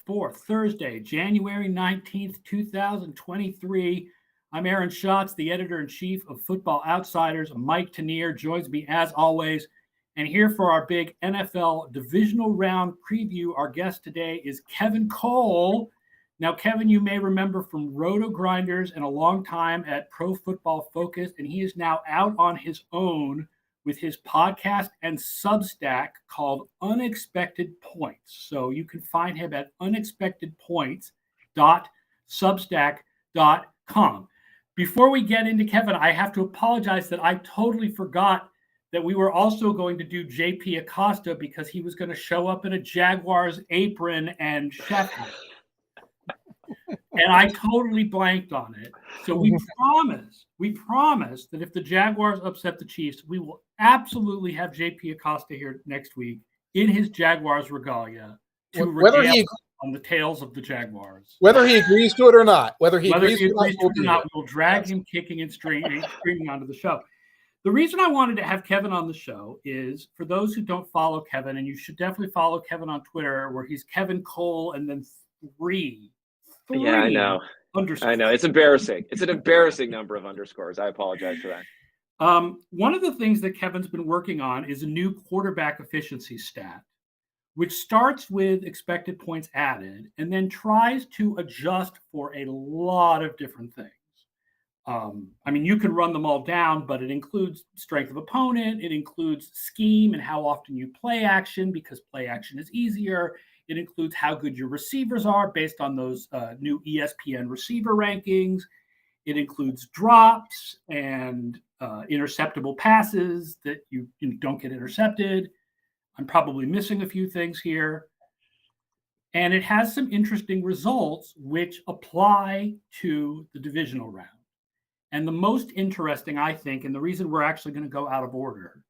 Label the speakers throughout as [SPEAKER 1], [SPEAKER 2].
[SPEAKER 1] For Thursday, January 19th, 2023. I'm Aaron Schatz, the editor-in-chief of Football Outsiders. Mike Tanier joins me as always. And here for our big NFL Divisional Round preview, our guest today is Kevin Cole. Now, Kevin, you may remember from Roto Grinders and a long time at Pro Football Focus, and he is now out on his own with his podcast and Substack called Unexpected Points. So you can find him at unexpectedpoints.substack.com. Before we get into Kevin, I have to apologize that I totally forgot that we were also going to do JP Acosta because he was going to show up in a Jaguars apron and chef hat. And I totally blanked on it. So we promise that if the Jaguars upset the Chiefs, we will absolutely have JP Acosta here next week in his Jaguars regalia to regale on the tales of the Jaguars.
[SPEAKER 2] Whether he agrees to it or not, we
[SPEAKER 1] will drag him kicking and screaming onto the show. The reason I wanted to have Kevin on the show is for those who don't follow Kevin, and you should definitely follow Kevin on Twitter, where he's Kevin Cole and then three.
[SPEAKER 3] Yeah, I know. I know. It's embarrassing. It's an embarrassing number of underscores. I apologize for that.
[SPEAKER 1] One of the things that Kevin's been working on is a new quarterback efficiency stat, which starts with expected points added and then tries to adjust for a lot of different things. You can run them all down, but it includes strength of opponent. It includes scheme and how often you play action because play action is easier. It includes how good your receivers are based on those new ESPN receiver rankings. It includes drops and interceptable passes that you don't get intercepted. I'm probably missing a few things here. And it has some interesting results which apply to the divisional round. And the most interesting, I think, and the reason we're actually going to go out of order,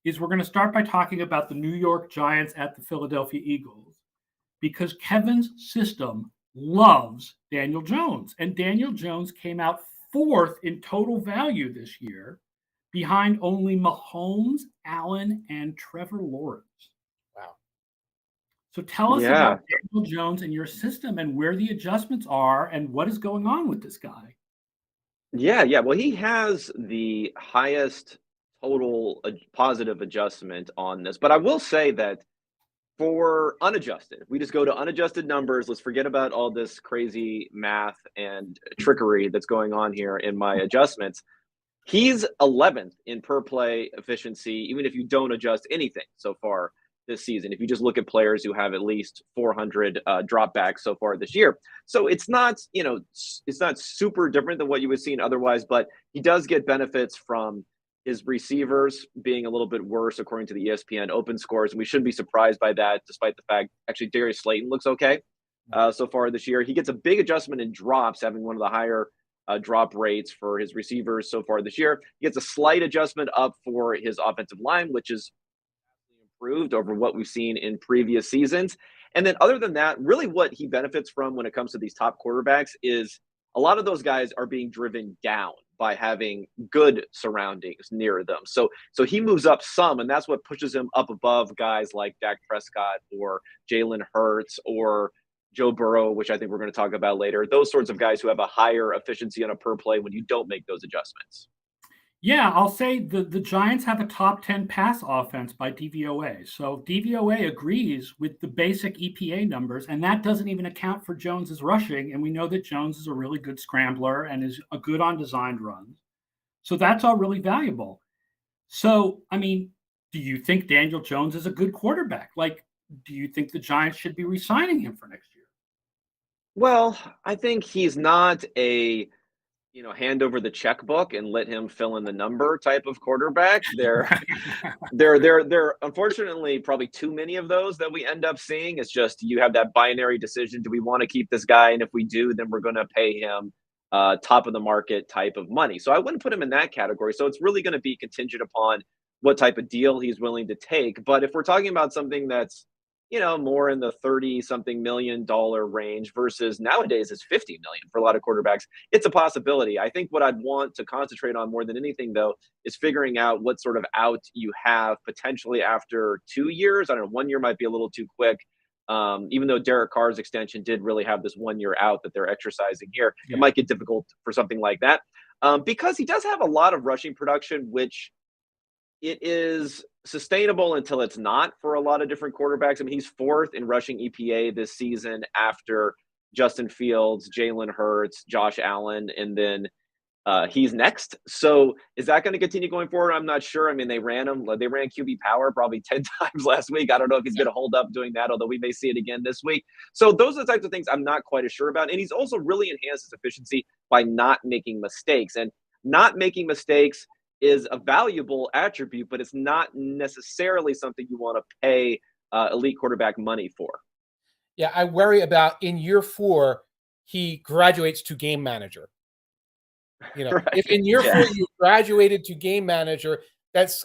[SPEAKER 1] is we're going to start by talking about the New York Giants at the Philadelphia Eagles, because Kevin's system loves Daniel Jones. And Daniel Jones came out fourth in total value this year, behind only Mahomes, Allen, and Trevor Lawrence.
[SPEAKER 2] Wow.
[SPEAKER 1] So tell us about Daniel Jones and your system and where the adjustments are and what is going on with this guy.
[SPEAKER 3] Yeah. Well, he has the highest total positive adjustment on this. But I will say that for unadjusted, we just go to unadjusted numbers. Let's forget about all this crazy math and trickery that's going on here in my adjustments. He's 11th in per play efficiency, even if you don't adjust anything so far this season. If you just look at players who have at least 400 dropbacks so far this year. So it's not super different than what you would see otherwise, but he does get benefits from his receivers being a little bit worse according to the ESPN open scores. And we shouldn't be surprised by that, despite the fact actually Darius Slayton looks okay so far this year. He gets a big adjustment in drops, having one of the higher drop rates for his receivers so far this year. He gets a slight adjustment up for his offensive line, which is improved over what we've seen in previous seasons. And then other than that, really what he benefits from when it comes to these top quarterbacks is a lot of those guys are being driven down by having good surroundings near them. So he moves up some, and that's what pushes him up above guys like Dak Prescott or Jalen Hurts or Joe Burrow, which I think we're going to talk about later. Those sorts of guys who have a higher efficiency on a per play when you don't make those adjustments.
[SPEAKER 1] Yeah, I'll say the Giants have a top 10 pass offense by DVOA. So DVOA agrees with the basic EPA numbers, and that doesn't even account for Jones's rushing. And we know that Jones is a really good scrambler and is a good on designed runs. So that's all really valuable. So, do you think Daniel Jones is a good quarterback? Do you think the Giants should be re-signing him for next year?
[SPEAKER 3] Well, I think he's not a hand over the checkbook and let him fill in the number type of quarterback. There unfortunately probably too many of those that we end up seeing. It's just you have that binary decision. Do we want to keep this guy? And if we do, then we're going to pay him top of the market type of money. So I wouldn't put him in that category. So it's really going to be contingent upon what type of deal he's willing to take. But if we're talking about something that's more in the 30-something million dollar range versus nowadays is 50 million for a lot of quarterbacks, it's a possibility. I think what I'd want to concentrate on more than anything, though, is figuring out what sort of out you have potentially after 2 years. I don't know, 1 year might be a little too quick. Even though Derek Carr's extension did really have this 1 year out that they're exercising here, it might get difficult for something like that. Because he does have a lot of rushing production, which it is sustainable until it's not for a lot of different quarterbacks. I mean, he's 4th in rushing EPA this season after Justin Fields, Jalen Hurts, Josh Allen, and then he's next. So is that going to continue going forward? I'm not sure. I mean, they ran QB power probably 10 times last week. I don't know if he's going to hold up doing that, although we may see it again this week. So those are the types of things I'm not quite as sure about. And he's also really enhanced his efficiency by not making mistakes. And not making mistakes is a valuable attribute, but it's not necessarily something you want to pay elite quarterback money for.
[SPEAKER 2] Yeah, I worry about in year 4, he graduates to game manager.
[SPEAKER 3] Right.
[SPEAKER 2] If in year 4 you graduated to game manager,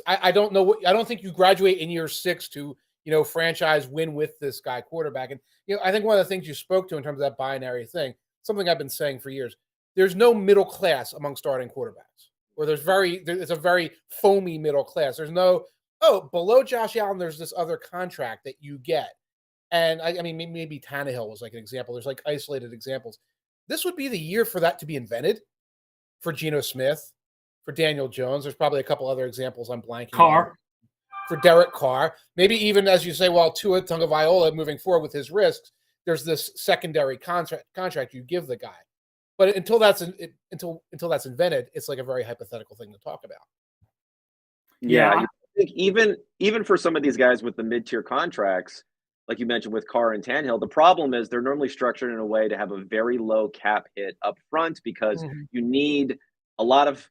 [SPEAKER 2] I don't know I don't think you graduate in year 6 to, franchise win with this guy quarterback. And, I think one of the things you spoke to in terms of that binary thing, something I've been saying for years, there's no middle class among starting quarterbacks, or it's a very foamy middle class. There's no, below Josh Allen, there's this other contract that you get. And I mean, maybe Tannehill was like an example. There's like isolated examples. This would be the year for that to be invented. For Geno Smith, for Daniel Jones. There's probably a couple other examples I'm blanking on. For Derek Carr. Maybe even, as you say, Tua Tagovailoa moving forward with his risks, there's this secondary contract you give the guy. But until that's invented, it's like a very hypothetical thing to talk about.
[SPEAKER 3] Yeah, I think even for some of these guys with the mid-tier contracts, like you mentioned with Carr and Tannehill, the problem is they're normally structured in a way to have a very low cap hit up front because you need a lot of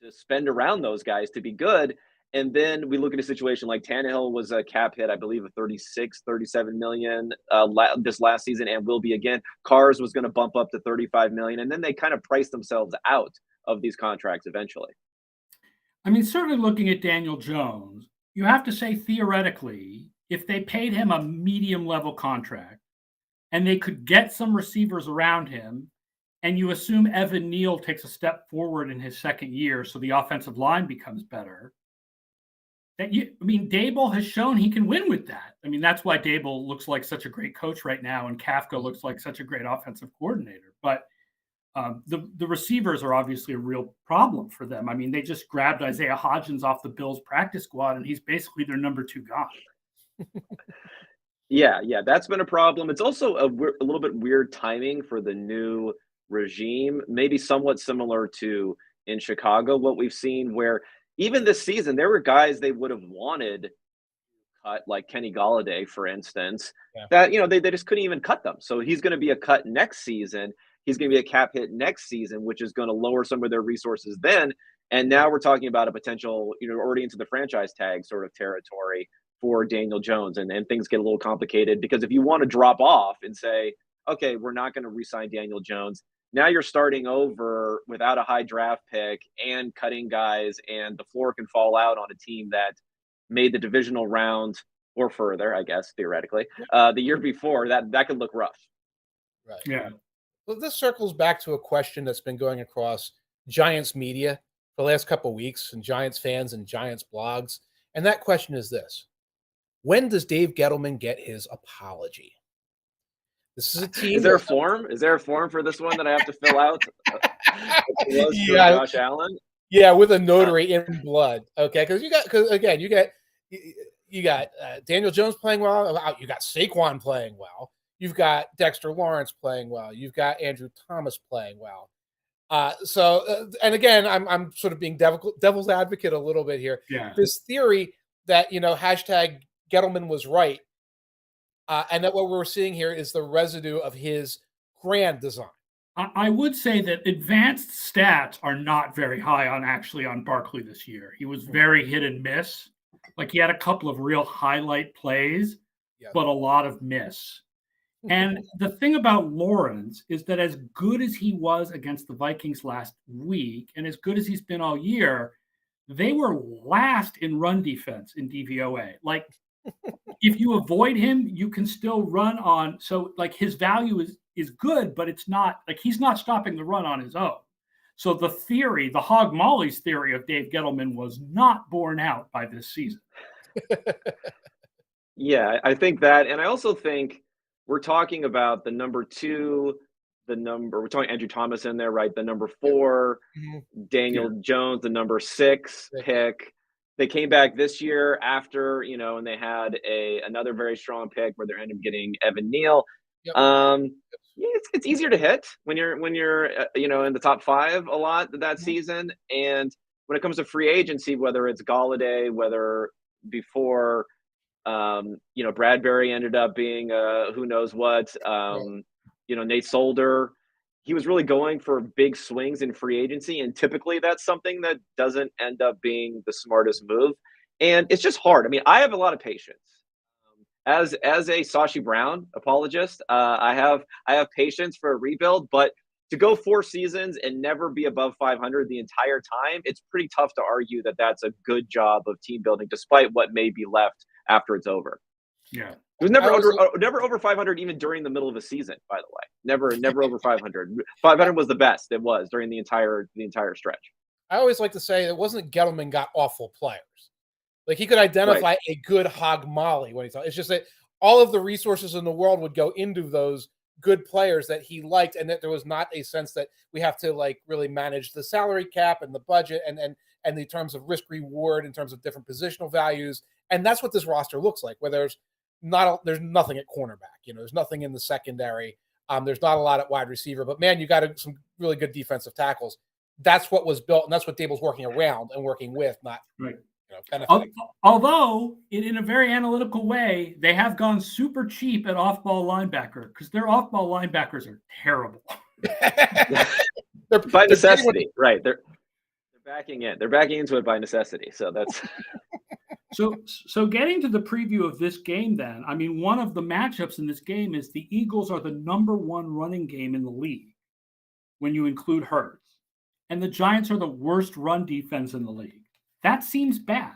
[SPEAKER 3] to spend around those guys to be good. And then we look at a situation like Tannehill was a cap hit, I believe, of 37 million this last season and will be again. Carr's was going to bump up to 35 million. And then they kind of priced themselves out of these contracts eventually.
[SPEAKER 1] I mean, certainly looking at Daniel Jones, you have to say theoretically, if they paid him a medium level contract and they could get some receivers around him, and you assume Evan Neal takes a step forward in his second year so the offensive line becomes better, Dable has shown he can win with that. I mean, that's why Dable looks like such a great coach right now and Kafka looks like such a great offensive coordinator. But the receivers are obviously a real problem for them. I mean, they just grabbed Isaiah Hodgins off the Bills practice squad, and he's basically their number 2 guy.
[SPEAKER 3] Yeah, that's been a problem. It's also a little bit weird timing for the new regime, maybe somewhat similar to in Chicago, what we've seen, where even this season, there were guys they would have wanted to cut, like Kenny Golladay, for instance, that, they just couldn't even cut them. So he's going to be a cut next season. He's going to be a cap hit next season, which is going to lower some of their resources then. And now we're talking about a potential, already into the franchise tag sort of territory for Daniel Jones. And things get a little complicated because if you want to drop off and say, okay, we're not going to re-sign Daniel Jones, now you're starting over without a high draft pick and cutting guys, and the floor can fall out on a team that made the divisional round or further, I guess, theoretically, the year before. That could look rough.
[SPEAKER 2] Right.
[SPEAKER 1] Yeah.
[SPEAKER 2] Well, this circles back to a question that's been going across Giants media for the last couple of weeks, and Giants fans and Giants blogs. And that question is this: when does Dave Gettleman get his apology? This is a team.
[SPEAKER 3] Is there a form? Is there a form for this one that I have to fill out? Josh Allen.
[SPEAKER 2] Yeah, with a notary in blood. Okay, because you got Daniel Jones playing well. You got Saquon playing well. You've got Dexter Lawrence playing well. You've got Andrew Thomas playing well. And again, I'm sort of being devil's advocate a little bit here.
[SPEAKER 1] Yeah.
[SPEAKER 2] This theory that hashtag Gettleman was right. And that what we're seeing here is the residue of his grand design.
[SPEAKER 1] I would say that advanced stats are not very high on Barkley this year. He was very hit and miss. Like he had a couple of real highlight plays, but a lot of miss. And the thing about Lawrence is that as good as he was against the Vikings last week, and as good as he's been all year, they were last in run defense in DVOA. Like, if you avoid him, you can still run on. So like his value is good, but it's not like he's not stopping the run on his own. So the theory, the Hog Molly's theory of Dave Gettleman was not borne out by this season.
[SPEAKER 3] Yeah, I think that, and I also think we're talking about the number 2, we're talking Andrew Thomas in there, right? The number
[SPEAKER 2] Yeah.
[SPEAKER 3] 4,
[SPEAKER 2] Mhm.
[SPEAKER 1] Yeah.
[SPEAKER 3] Daniel Jones, the number 6
[SPEAKER 2] Like,
[SPEAKER 3] pick. They came back this year after, and they had another very strong pick where they ended up getting Evan Neal.
[SPEAKER 2] yep.
[SPEAKER 3] Um, yeah, it's easier to hit when you're in the top 5 a lot that
[SPEAKER 2] Mhm.
[SPEAKER 3] season. And when it comes to free agency, whether it's Galladay, whether before Bradbury ended up being who knows what.
[SPEAKER 2] Right.
[SPEAKER 3] Nate Solder, he was really going for big swings in free agency, and typically that's something that doesn't end up being the smartest move. And it's just hard. I mean, I have a lot of patience. As a Sashi Brown apologist, I have patience for a rebuild, but to go 4 seasons and never be above 500 the entire time, it's pretty tough to argue that that's a good job of team building, despite what may be left after it's over.
[SPEAKER 1] Yeah.
[SPEAKER 3] It was
[SPEAKER 2] I
[SPEAKER 3] never
[SPEAKER 2] always
[SPEAKER 3] under never over 500 even during the middle of a season, by the way. Never over 500. 500 was the best it was during the entire stretch.
[SPEAKER 2] I always like to say it wasn't Gettleman got awful players. Like he could
[SPEAKER 3] Right.
[SPEAKER 2] identify a good hog molly when he thought. It's just that all of the resources in the world would go into those good players that he liked, and that there was not a sense that we have to like really manage the salary cap and the budget and the terms of risk reward in terms of different positional values. And that's what this roster looks like, where there's nothing at cornerback. There's nothing in the secondary. There's not a lot at wide receiver, but man, you got some really good defensive tackles. That's what was built, and that's what Dable's working around and working with, not
[SPEAKER 1] Right.
[SPEAKER 2] benefiting.
[SPEAKER 1] Although, in a very analytical way, they have gone super cheap at off-ball linebacker because their off-ball linebackers are terrible.
[SPEAKER 3] By necessity, right? They're backing in. They're backing into it by necessity. So that's
[SPEAKER 1] So getting to the preview of this game, then, I mean, one of the matchups in this game is the Eagles are the number 1 running game in the league when you include Hurts, and the Giants are the worst run defense in the league. That seems bad.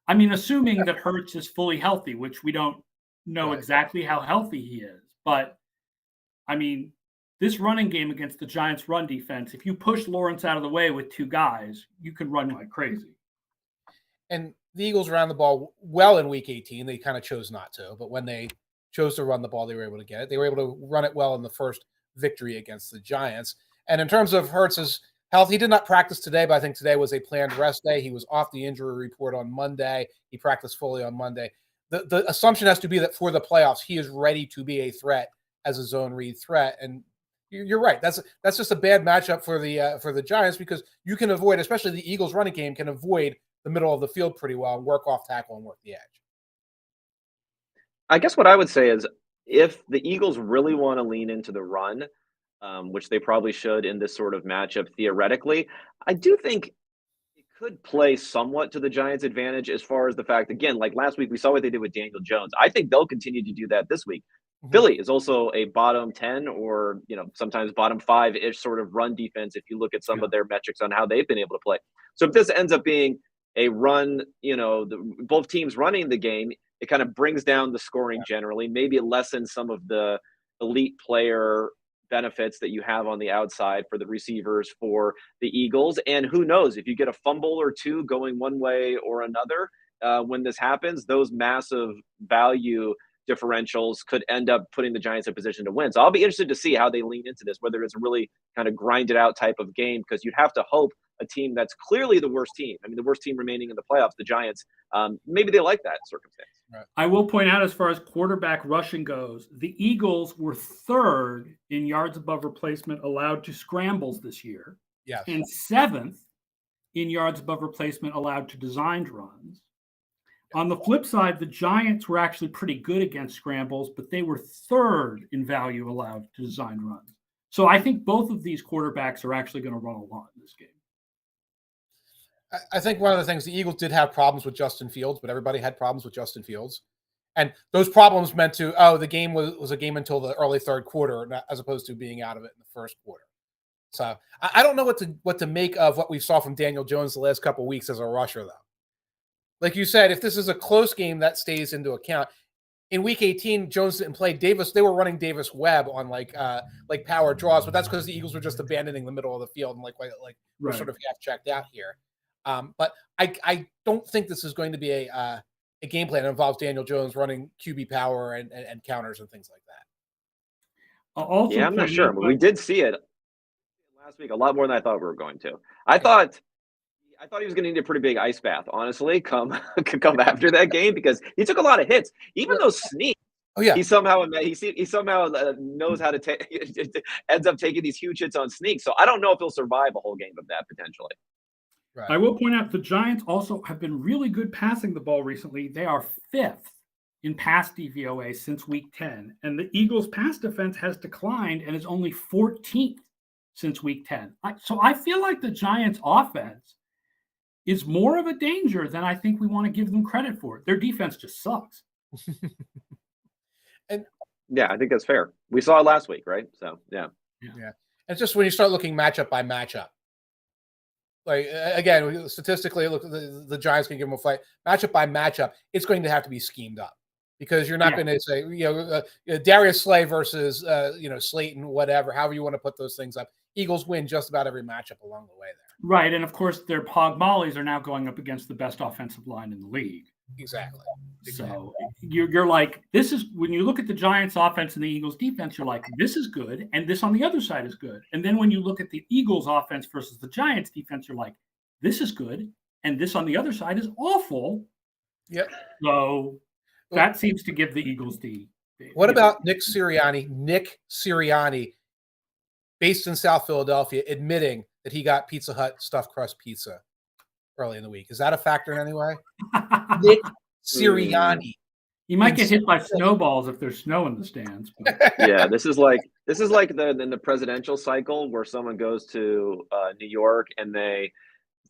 [SPEAKER 1] I mean, assuming that Hurts is fully healthy, which we don't know
[SPEAKER 2] Right.
[SPEAKER 1] exactly how healthy he is. But, I mean, this running game against the Giants' run defense, if you push Lawrence out of the way with 2 guys, you can run like crazy.
[SPEAKER 2] And the Eagles ran the ball well in week 18. They kind of chose not to, but when they chose to run the ball, they were able to get it. They were able to run it well in the first victory against the Giants. And in terms of Hurts's health, he did not practice today, but I think today was a planned rest day. He was off the injury report on Monday. He practiced fully on Monday. The assumption has to be that for the playoffs, he is ready to be a threat as a zone read threat. And you're right. That's just a bad matchup for the Giants, because you can avoid, especially the Eagles running game can avoid the middle of the field pretty well and work off tackle and work the edge.
[SPEAKER 3] I guess what I would say is if the Eagles really want to lean into the run, which they probably should in this sort of matchup theoretically, I do think it could play somewhat to the Giants' advantage as far as the fact, again, like last week, we saw what they did with Daniel Jones. I think they'll continue to do that this week.
[SPEAKER 2] Mhm.
[SPEAKER 3] Philly is also a bottom 10 or, sometimes bottom 5-ish sort of run defense if you look at some
[SPEAKER 1] Yeah.
[SPEAKER 3] of their metrics on how they've been able to play. So if this ends up being a run, both teams running the game, it kind of brings down the scoring generally. Maybe it lessens some of the elite player benefits that you have on the outside for the receivers for the Eagles. And who knows, if you get a fumble or two going one way or another, when this happens, those massive value differentials could end up putting the Giants in position to win. So I'll be interested to see how they lean into this, whether it's a really kind of grinded out type of game, because you'd have to hope a team that's clearly the worst team, I mean, the worst team remaining in the playoffs, the Giants, maybe they like that circumstance.
[SPEAKER 2] Right.
[SPEAKER 1] I will point out, as far as quarterback rushing goes, the Eagles were 3rd in yards above replacement allowed to scrambles this year,
[SPEAKER 2] Yes.
[SPEAKER 1] and 7th in yards above replacement allowed to designed runs. On the flip side, the Giants were actually pretty good against scrambles, but they were 3rd in value allowed to designed runs. So I think both of these quarterbacks are actually going to run a lot in this game.
[SPEAKER 2] I think one of the things, the Eagles did have problems with Justin Fields, but everybody had problems with Justin Fields. And those problems meant the game was a game until the early third quarter, as opposed to being out of it in the first quarter. So I don't know what to make of what we saw from Daniel Jones the last couple of weeks as a rusher, though. Like you said, if this is a close game, that stays into account. In week 18, Jones didn't play Davis. They were running Davis Webb on like power draws, but that's because the Eagles were just abandoning the middle of the field and we're sort of half checked out here. But I don't think this is going to be a game plan that involves Daniel Jones running QB power and counters and things like that.
[SPEAKER 1] I'll also
[SPEAKER 3] Yeah, I'm not
[SPEAKER 1] point
[SPEAKER 3] sure,
[SPEAKER 1] out,
[SPEAKER 3] but we did see it last week a lot more than I thought we were going to. I thought he was going to need a pretty big ice bath, honestly, come after that game because he took a lot of hits, even those sneaks.
[SPEAKER 2] Oh yeah,
[SPEAKER 3] He somehow knows how to take ends up taking these huge hits on sneaks. So I don't know if he'll survive a whole game of that potentially.
[SPEAKER 2] right.
[SPEAKER 1] I will point out the Giants also have been really good passing the ball recently. They are 5th in pass DVOA since week 10, and the Eagles' pass defense has declined and is only 14th since week 10. So I feel like the Giants' offense is more of a danger than I think we want to give them credit for. Their defense just sucks.
[SPEAKER 2] And
[SPEAKER 3] yeah, I think that's fair. We saw it last week, right? So yeah.
[SPEAKER 2] And it's just when you start looking matchup by matchup. Like again, statistically, look, the Giants can give them a fight. Matchup by matchup, it's going to have to be schemed up because you're not going to say Darius Slay versus Slayton, whatever, however you want to put those things up. Eagles win just about every matchup along the way there.
[SPEAKER 1] Right, and of course their Pog Mollies are now going up against the best offensive line in the league.
[SPEAKER 2] Exactly.
[SPEAKER 1] So you're like, this is when you look at the Giants offense and the Eagles defense, you're like, this is good, and this on the other side is good. And then when you look at the Eagles offense versus the Giants defense, you're like, this is good, and this on the other side is awful.
[SPEAKER 2] Yep.
[SPEAKER 1] So that seems to give the Eagles the
[SPEAKER 2] what about Nick Sirianni? Nick Sirianni, based in South Philadelphia, admitting that he got Pizza Hut stuffed crust pizza early in the week. Is that a factor in any way? Nick Sirianni.
[SPEAKER 1] You might get hit by snowballs if there's snow in the stands.
[SPEAKER 3] Yeah, this is like the presidential cycle where someone goes to New York and they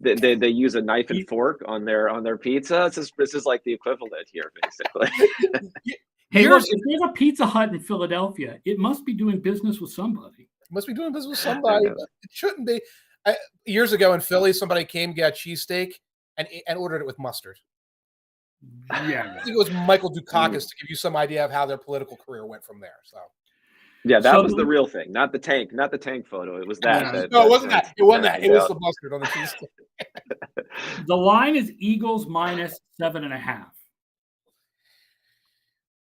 [SPEAKER 3] use a knife and fork on their pizza. This is like the equivalent here, basically.
[SPEAKER 1] Hey, look, if there's a Pizza Hut in Philadelphia, it must be doing business with somebody.
[SPEAKER 2] It must be doing business with somebody. It shouldn't be. Years ago in Philly, somebody came, got cheesesteak, and ordered it with mustard.
[SPEAKER 1] Yeah,
[SPEAKER 2] I think it was Michael Dukakis to give you some idea of how their political career went from there. So,
[SPEAKER 3] yeah, that was the real thing, not the tank photo. It was that.
[SPEAKER 1] Yeah.
[SPEAKER 2] No, it wasn't that. It wasn't that. It was the mustard on the cheesesteak.
[SPEAKER 1] The line is Eagles minus 7.5.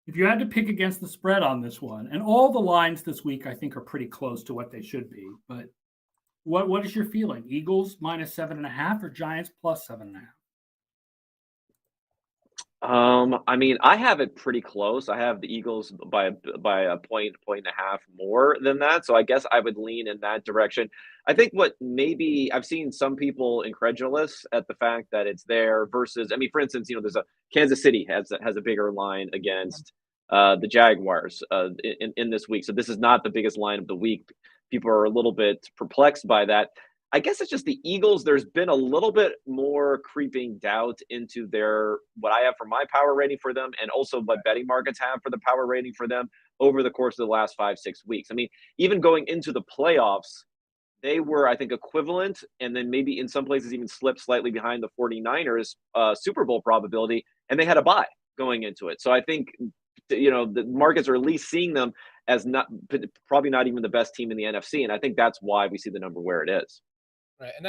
[SPEAKER 1] If you had to pick against the spread on this one, and all the lines this week I think are pretty close to what they should be, but what is your feeling? Eagles minus 7.5 or Giants plus 7.5?
[SPEAKER 3] I mean, I have it pretty close. I have the Eagles by a point and a half more than that. So I guess I would lean in that direction. I think what maybe I've seen some people incredulous at the fact that it's there versus, I mean, for instance, there's a Kansas City has a bigger line against the Jaguars in this week. So this is not the biggest line of the week. People are a little bit perplexed by that. I guess it's just the Eagles. There's been a little bit more creeping doubt into what I have for my power rating for them and also what betting markets have for the power rating for them over the course of the last 5-6 weeks. I mean, even going into the playoffs, they were, I think, equivalent and then maybe in some places even slipped slightly behind the 49ers Super Bowl probability, and they had a bye going into it. So I think, the markets are at least seeing them as probably not even the best team in the NFC, and I think that's why we see the number where it is.
[SPEAKER 2] Right, and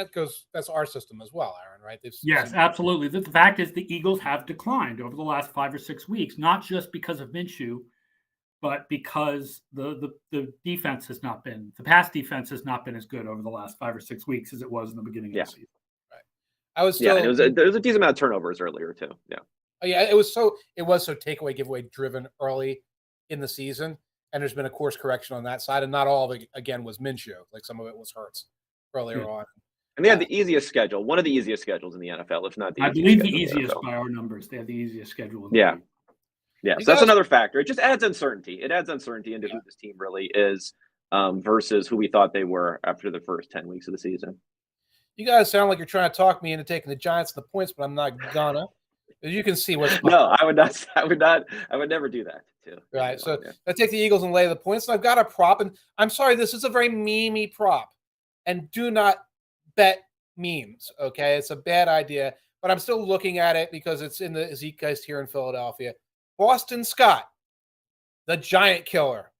[SPEAKER 2] that's our system as well, Aaron, right?
[SPEAKER 1] Yes, absolutely. The fact is the Eagles have declined over the last 5 or 6 weeks, not just because of Minshew, but because the defense has not been, the pass defense has not been as good over the last 5 or 6 weeks as it was in the beginning of the season.
[SPEAKER 2] Right. I was still,
[SPEAKER 3] there was a decent amount of turnovers earlier too. Yeah.
[SPEAKER 2] Oh, yeah, it was so takeaway giveaway driven early in the season, and there's been a course correction on that side, and not all of it again was Minshew. Like some of it was Hurts earlier on.
[SPEAKER 3] And they had the easiest schedule, one of the easiest schedules in the NFL, if not the
[SPEAKER 1] I
[SPEAKER 3] easiest.
[SPEAKER 1] believe the easiest by our numbers. They have the easiest schedule.
[SPEAKER 3] Yeah. So that's another factor. It just adds uncertainty. It adds uncertainty into who this team really is versus who we thought they were after the first 10 weeks of the season.
[SPEAKER 2] You guys sound like you're trying to talk me into taking the Giants and the points, but I'm not gonna. As you can see what's
[SPEAKER 3] No, I would not. I would never do that too.
[SPEAKER 2] Right. So I take the Eagles and lay the points. And I've got a prop, and I'm sorry, this is a very memey prop. And do not bet memes, okay? It's a bad idea, but I'm still looking at it because it's in the Zeitgeist here in Philadelphia. Boston Scott, the Giant Killer,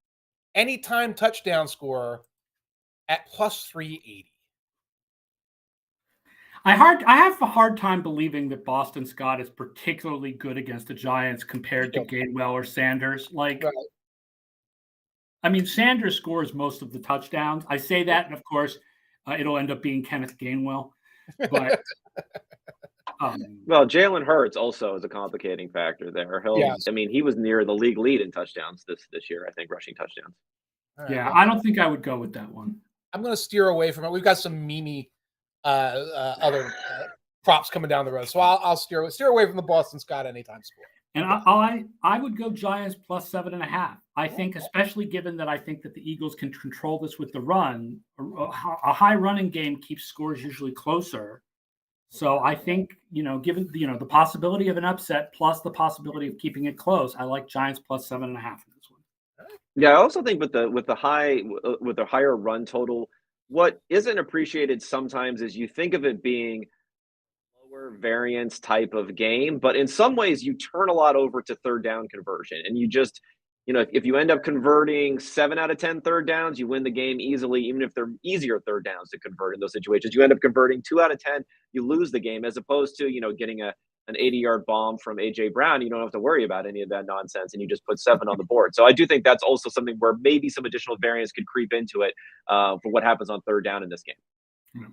[SPEAKER 2] anytime touchdown scorer at plus 380.
[SPEAKER 1] I have a hard time believing that Boston Scott is particularly good against the Giants compared to Gainwell or Sanders. Like,
[SPEAKER 2] Right.
[SPEAKER 1] I mean, Sanders scores most of the touchdowns. I say that, and of course, it'll end up being Kenneth Gainwell. But
[SPEAKER 3] well, Jalen Hurts also is a complicating factor there.
[SPEAKER 2] Yes.
[SPEAKER 3] I mean, he was near the league lead in touchdowns this year. I think rushing touchdowns.
[SPEAKER 2] All right,
[SPEAKER 1] yeah,
[SPEAKER 2] well,
[SPEAKER 1] I don't think I would go with that one.
[SPEAKER 2] I'm going to steer away from it. We've got some Mimi other props coming down the road, so I'll steer away from the Boston Scott anytime score.
[SPEAKER 1] And I would go Giants plus 7.5. I think, especially given that I think that the Eagles can control this with the run, a high running game keeps scores usually closer. So I think, given the possibility of an upset plus the possibility of keeping it close, I like Giants plus 7.5 in this one.
[SPEAKER 3] Yeah, I also think with the higher run total, what isn't appreciated sometimes is you think of it being lower variance type of game, but in some ways you turn a lot over to third down conversion, and you just if you end up converting 7 out of 10 third downs, you win the game easily, even if they're easier third downs to convert in those situations. You end up converting 2 out of 10, you lose the game, as opposed to getting an 80-yard bomb from AJ Brown. You don't have to worry about any of that nonsense, and you just put 7 on the board. So I do think that's also something where maybe some additional variance could creep into it for what happens on third down in this game.
[SPEAKER 1] Yeah.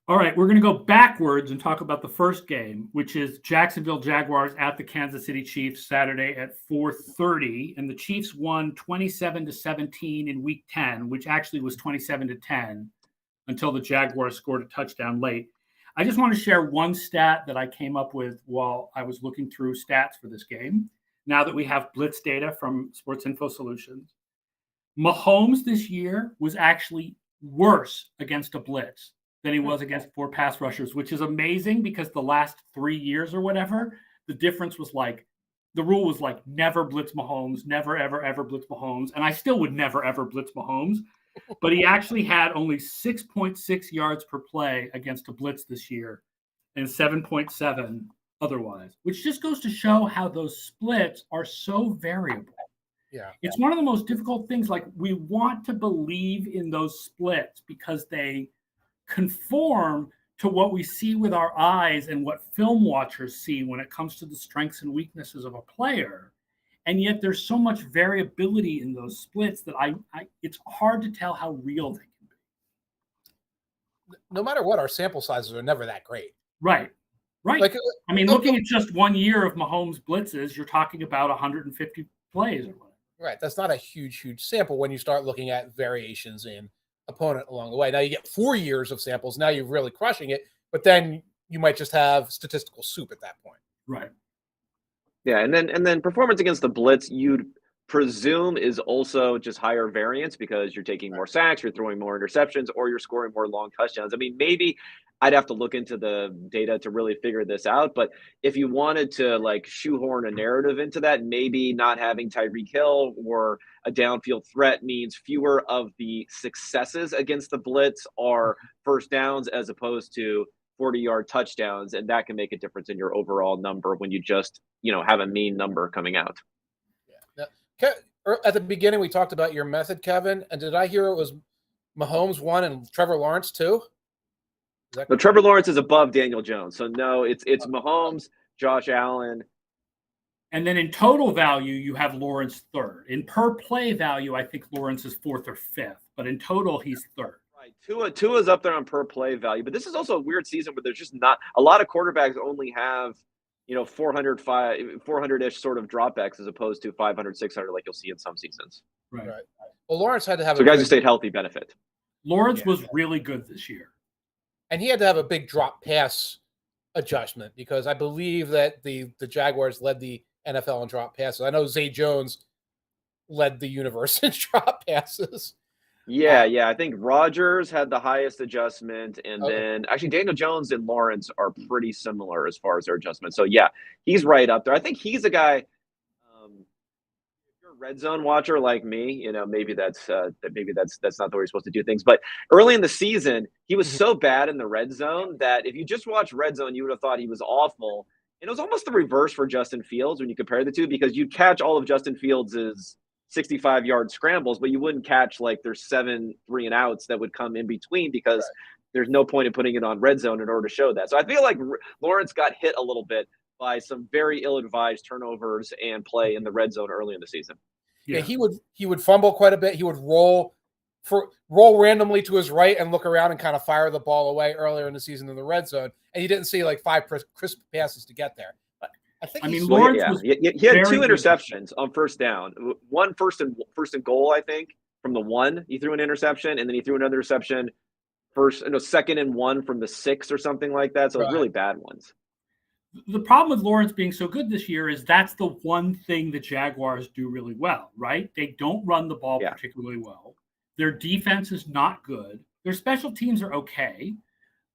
[SPEAKER 1] All right, we're going to go backwards and talk about the first game, which is Jacksonville Jaguars at the Kansas City Chiefs Saturday at 4:30, and the Chiefs won 27-17 in Week 10, which actually was 27-10 until the Jaguars scored a touchdown late. I just want to share one stat that I came up with while I was looking through stats for this game. Now that we have blitz data from Sports Info Solutions, Mahomes this year was actually worse against a blitz than he was against 4 pass rushers, which is amazing because the last 3 years or whatever, the difference was the rule was never blitz Mahomes, never, ever, ever blitz Mahomes. And I still would never, ever blitz Mahomes. But he actually had only 6.6 yards per play against a blitz this year and 7.7 otherwise, which just goes to show how those splits are so variable.
[SPEAKER 2] Yeah.
[SPEAKER 1] It's one of the most difficult things. We want to believe in those splits because they conform to what we see with our eyes and what film watchers see when it comes to the strengths and weaknesses of a player. And yet there's so much variability in those splits that it's hard to tell how real they can
[SPEAKER 2] be. No matter what, our sample sizes are never that great.
[SPEAKER 1] Right. I mean, looking at just 1 year of Mahomes blitzes, you're talking about 150 plays or whatever.
[SPEAKER 2] Right. That's not a huge sample when you start looking at variations in opponent along the way. Now you get 4 years of samples. Now you're really crushing it, but then you might just have statistical soup at that point.
[SPEAKER 1] Right.
[SPEAKER 3] Yeah, and then performance against the blitz, you'd presume, is also just higher variance because you're taking more sacks, you're throwing more interceptions, or you're scoring more long touchdowns. I mean, maybe I'd have to look into the data to really figure this out, but if you wanted to shoehorn a narrative into that, maybe not having Tyreek Hill or a downfield threat means fewer of the successes against the blitz are first downs as opposed to 40-yard touchdowns, and that can make a difference in your overall number when you just have a mean number coming out.
[SPEAKER 2] Yeah. Now, at the beginning, we talked about your method, Kevin, and did I hear it was Mahomes 1 and Trevor Lawrence 2?
[SPEAKER 3] But Trevor Lawrence is above Daniel Jones, so no, it's Mahomes, Josh Allen,
[SPEAKER 1] and then in total value you have Lawrence 3rd. In per play value, I think Lawrence is 4th or 5th, but in total he's 3rd.
[SPEAKER 3] Right, Tua's up there on per play value, but this is also a weird season where there's just not a lot of quarterbacks only have 400-ish sort of dropbacks as opposed to 500, 600 like you'll see in some seasons.
[SPEAKER 2] Right. Well, Lawrence had to have
[SPEAKER 3] guys who stayed healthy benefit.
[SPEAKER 1] Lawrence was really good this year.
[SPEAKER 2] And he had to have a big drop pass adjustment because I believe that the Jaguars led the NFL in drop passes. I know Zay Jones led the universe in drop passes.
[SPEAKER 3] Yeah. I think Rodgers had the highest adjustment, and then actually Daniel Jones and Lawrence are pretty similar as far as their adjustment. So yeah, he's right up there. I think he's a guy. If you're a red zone watcher like me, maybe that's not the way you're supposed to do things. But early in the season, he was so bad in the red zone that if you just watch red zone, you would have thought he was awful. And it was almost the reverse for Justin Fields when you compare the two, because you'd catch all of Justin Fields's 65-yard scrambles, but you wouldn't catch there's 7 3-and-outs that would come in between because there's no point in putting it on red zone in order to show that. So I feel like Lawrence got hit a little bit by some very ill-advised turnovers and play in the red zone early in the season.
[SPEAKER 2] Yeah, he would fumble quite a bit. He would roll randomly to his right and look around and kind of fire the ball away earlier in the season in the red zone. And you didn't see like 5 crisp passes to get there. But I mean,
[SPEAKER 1] Lawrence
[SPEAKER 3] he had 2 interceptions on first down. One first and goal, I think, from the 1. He threw an interception, and then he threw another interception second and 1 from the 6 or something like that. So really bad ones.
[SPEAKER 1] The problem with Lawrence being so good this year is that's the one thing the Jaguars do really well, right? They don't run the ball particularly well. Their defense is not good. Their special teams are okay,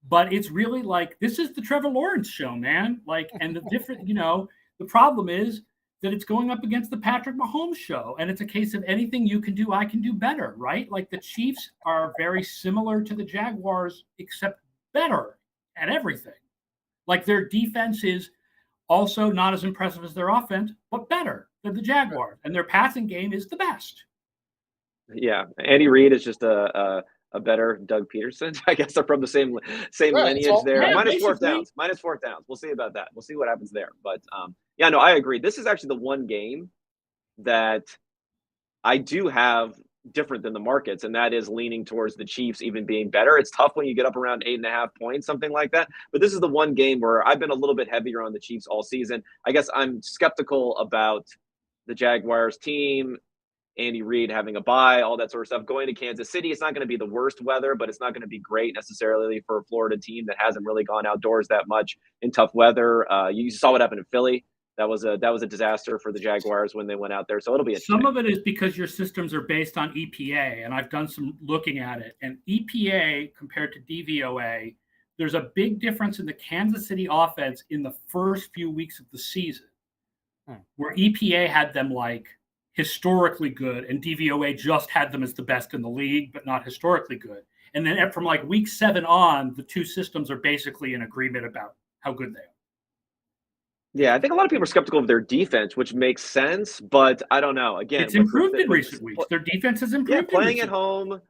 [SPEAKER 1] but it's really like, this is the Trevor Lawrence show, man. Like, and the different, the problem is that it's going up against the Patrick Mahomes show. And it's a case of anything you can do, I can do better, right? Like the Chiefs are very similar to the Jaguars, except better at everything. Like their defense is also not as impressive as their offense, but better than the Jaguars. And their passing game is the best.
[SPEAKER 3] Yeah. Andy Reid is just a better Doug Peterson. I guess they're from the same lineage there.
[SPEAKER 1] Yeah,
[SPEAKER 3] minus 4th downs. We'll see about that. We'll see what happens there. But I agree. This is actually the one game that I do have different than the markets, and that is leaning towards the Chiefs even being better. It's tough when you get up around 8.5 points, something like that. But this is the one game where I've been a little bit heavier on the Chiefs all season. I guess I'm skeptical about the Jaguars team, Andy Reid having a bye, all that sort of stuff. Going to Kansas City, it's not going to be the worst weather, but it's not going to be great necessarily for a Florida team that hasn't really gone outdoors that much in tough weather. You saw what happened in Philly. That was a disaster for the Jaguars when they went out there. So it'll be
[SPEAKER 1] some of it is because your systems are based on EPA, and I've done some looking at it. And EPA compared to DVOA, there's a big difference in the Kansas City offense in the first few weeks of the season, where EPA had them like historically good, and DVOA just had them as the best in the league, but not historically good. And then from like week 7 on, the two systems are basically in agreement about how good they are.
[SPEAKER 3] Yeah, I think a lot of people are skeptical of their defense, which makes sense, but I don't know. Again,
[SPEAKER 1] it's improved in recent weeks. Their defense has improved.
[SPEAKER 3] Yeah, playing at home,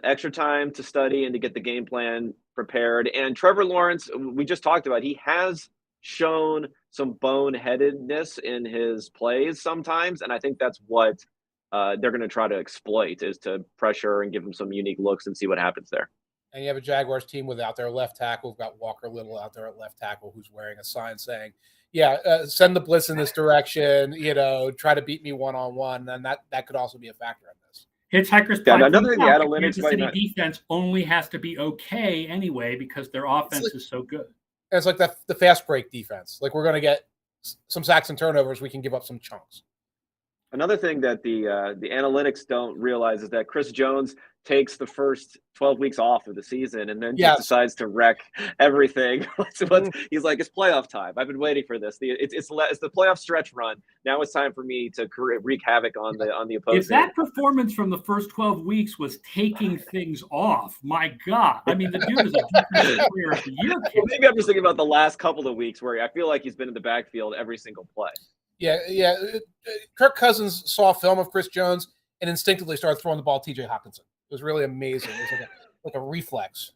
[SPEAKER 3] extra time to study and to get the game plan prepared. And Trevor Lawrence, we just talked about, he has shown some boneheadedness in his plays sometimes, and I think that's what they're going to try to exploit, is to pressure and give him some unique looks and see what happens there.
[SPEAKER 2] And you have a Jaguars team without their left tackle. We've got Walker Little out there at left tackle who's wearing a sign saying, send the blitz in this direction, try to beat me one-on-one. And that could also be a factor in this.
[SPEAKER 1] Hitchhiker's
[SPEAKER 3] another thing, the analytics
[SPEAKER 1] Kansas City defense only has to be okay anyway because their offense is so good.
[SPEAKER 2] It's like the fast break defense. Like we're going to get some sacks and turnovers. We can give up some chunks.
[SPEAKER 3] Another thing that the analytics don't realize is that Chris Jones takes the first 12 weeks off of the season and then just decides to wreck everything. He's like, it's playoff time. I've been waiting for this. It's the playoff stretch run. Now it's time for me to wreak havoc on the opposing.
[SPEAKER 1] If that performance from the first 12 weeks was taking things off, my God. I mean, the dude is a defensive player of the year.
[SPEAKER 3] Well, maybe I'm just thinking about the last couple of weeks where I feel like he's been in the backfield every single play.
[SPEAKER 2] Yeah. Kirk Cousins saw film of Chris Jones and instinctively started throwing the ball to TJ Hawkinson. It was really amazing. It was like a reflex.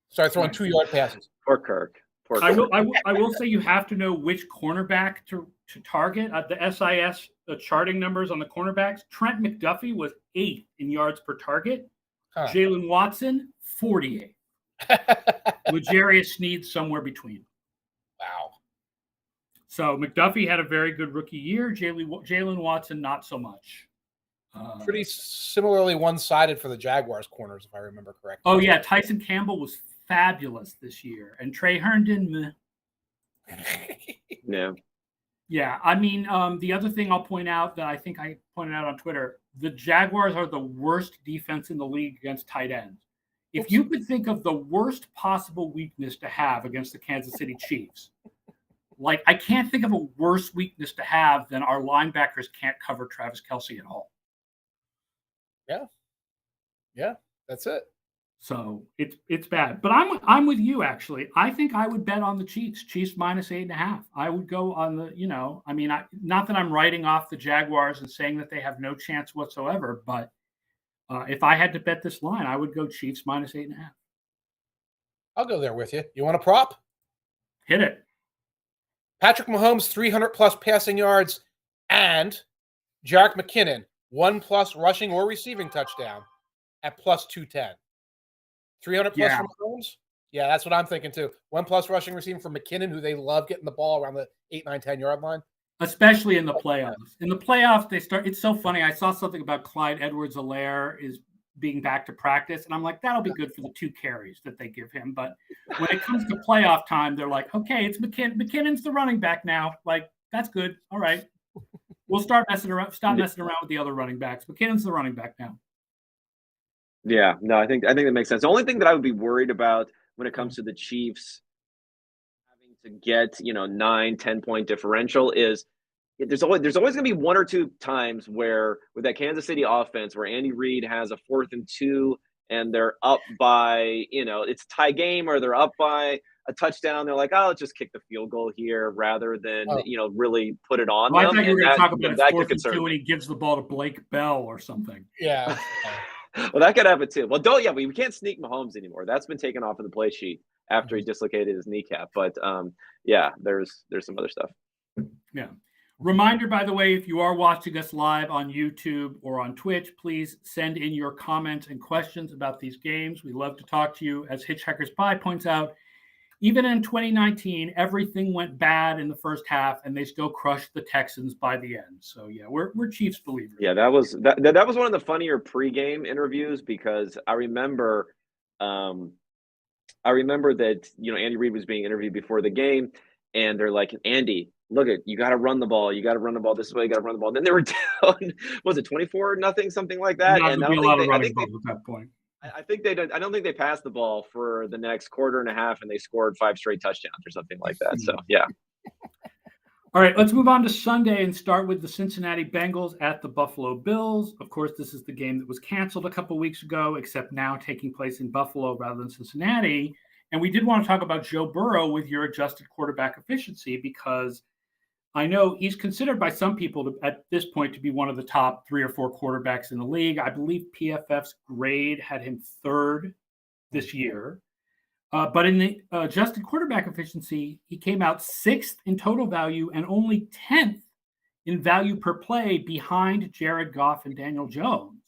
[SPEAKER 2] Started throwing 2-yard passes.
[SPEAKER 3] Poor Kirk.
[SPEAKER 1] I will say you have to know which cornerback to target. The SIS charting numbers on the cornerbacks. Trent McDuffie was 8th in yards per target. Jalen Watson, 48th. L'Jarius Sneed somewhere between.
[SPEAKER 2] Wow.
[SPEAKER 1] So McDuffie had a very good rookie year. Jalen Watson, not so much.
[SPEAKER 2] Pretty similarly one-sided for the Jaguars corners, if I remember correctly.
[SPEAKER 1] Oh, yeah. Tyson Campbell was fabulous this year. And Trey Herndon,
[SPEAKER 3] Yeah.
[SPEAKER 1] Yeah. I mean, the other thing I'll point out that I think I pointed out on Twitter, the Jaguars are the worst defense in the league against tight ends. If you could think of the worst possible weakness to have against the Kansas City Chiefs, like I can't think of a worse weakness to have than our linebackers can't cover Travis Kelce at all.
[SPEAKER 2] Yeah, that's it.
[SPEAKER 1] So it's bad. But I'm with you, actually. I think I would bet on the Chiefs minus 8.5. I would go on the, not that I'm writing off the Jaguars and saying that they have no chance whatsoever, but If I had to bet this line, I would go Chiefs minus 8.5.
[SPEAKER 2] I'll go there with you. You want a prop?
[SPEAKER 1] Hit it.
[SPEAKER 2] Patrick Mahomes, 300+ passing yards, and Jerick McKinnon, 1+ rushing or receiving touchdown at plus 210. 300+
[SPEAKER 1] Yeah.
[SPEAKER 2] from Mahomes? Yeah, that's what I'm thinking too. 1+ rushing receiving from McKinnon, who they love getting the ball around the 8, 9, 10-yard line.
[SPEAKER 1] Especially in the playoffs. In the playoffs, it's so funny. I saw something about Clyde Edwards-Helaire is being back to practice, and I'm like, that'll be good for the 2 carries that they give him. But when it comes to playoff time, they're like, okay, it's McKinnon's the running back now. Like, that's good. All right. We'll stop messing around with the other running backs. McKinnon's the running back now.
[SPEAKER 3] Yeah, no, I think that makes sense. The only thing that I would be worried about when it comes to the Chiefs having to get, 9, 10-point differential is there's always going to be 1 or 2 times where with that Kansas City offense where Andy Reid has a 4th and 2 and they're up by, it's a tie game or they're up by a touchdown. They're like, oh, let's just kick the field goal here rather than, really put it on
[SPEAKER 1] Well,
[SPEAKER 3] them.
[SPEAKER 1] I thought you were going to talk about it's
[SPEAKER 3] that
[SPEAKER 1] 4th and 2 and he gives the ball to Blake Bell or something.
[SPEAKER 2] Yeah.
[SPEAKER 3] Well, that could happen too. Well, we can't sneak Mahomes anymore. That's been taken off of the play sheet after he dislocated his kneecap. But yeah, there's some other stuff.
[SPEAKER 1] Yeah. Reminder, by the way, if you are watching us live on YouTube or on Twitch, please send in your comments and questions about these games. We love to talk to you. As Hitchhiker's Pie points out, even in 2019, everything went bad in the first half, and they still crushed the Texans by the end. So yeah, we're Chiefs believers.
[SPEAKER 3] Yeah, that was one of the funnier pregame interviews because I remember that Andy Reid was being interviewed before the game, and they're like, Andy, look you got to run the ball. You got to run the ball this way. You got to run the ball. And then they were down. Was it 24-0, something like that?
[SPEAKER 1] And I think at that point.
[SPEAKER 3] I think they did. I don't think they passed the ball for the next quarter and a half, and they scored 5 straight touchdowns or something like that. So yeah.
[SPEAKER 1] All right, let's move on to Sunday and start with the Cincinnati Bengals at the Buffalo Bills. Of course, this is the game that was canceled a couple weeks ago, except now taking place in Buffalo rather than Cincinnati. And we did want to talk about Joe Burrow with your adjusted quarterback efficiency because I know he's considered by some people at this point to be one of the top 3 or 4 quarterbacks in the league. I believe PFF's grade had him 3rd this year. But in the adjusted quarterback efficiency, he came out 6th in total value and only 10th in value per play behind Jared Goff and Daniel Jones.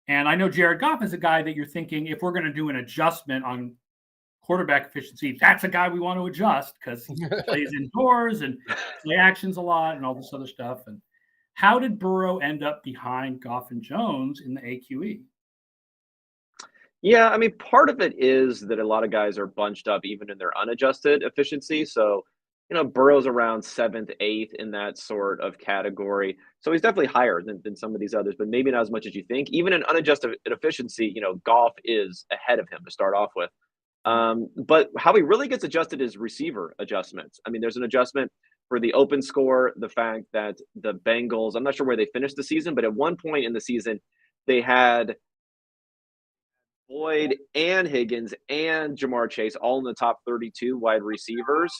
[SPEAKER 1] And I know Jared Goff is a guy that you're thinking, if we're going to do an adjustment on quarterback efficiency, that's a guy we want to adjust because he plays indoors and play actions a lot and all this other stuff. And how did Burrow end up behind Goff and Jones in the AQE?
[SPEAKER 3] Yeah, I mean, part of it is that a lot of guys are bunched up even in their unadjusted efficiency. So, Burrow's around 7th, 8th in that sort of category. So he's definitely higher than some of these others, but maybe not as much as you think. Even in unadjusted efficiency, Goff is ahead of him to start off with. But how he really gets adjusted is receiver adjustments. I mean, there's an adjustment for the open score, the fact that the Bengals, I'm not sure where they finished the season, but at one point in the season, they had Boyd and Higgins and Jamar Chase all in the top 32 wide receivers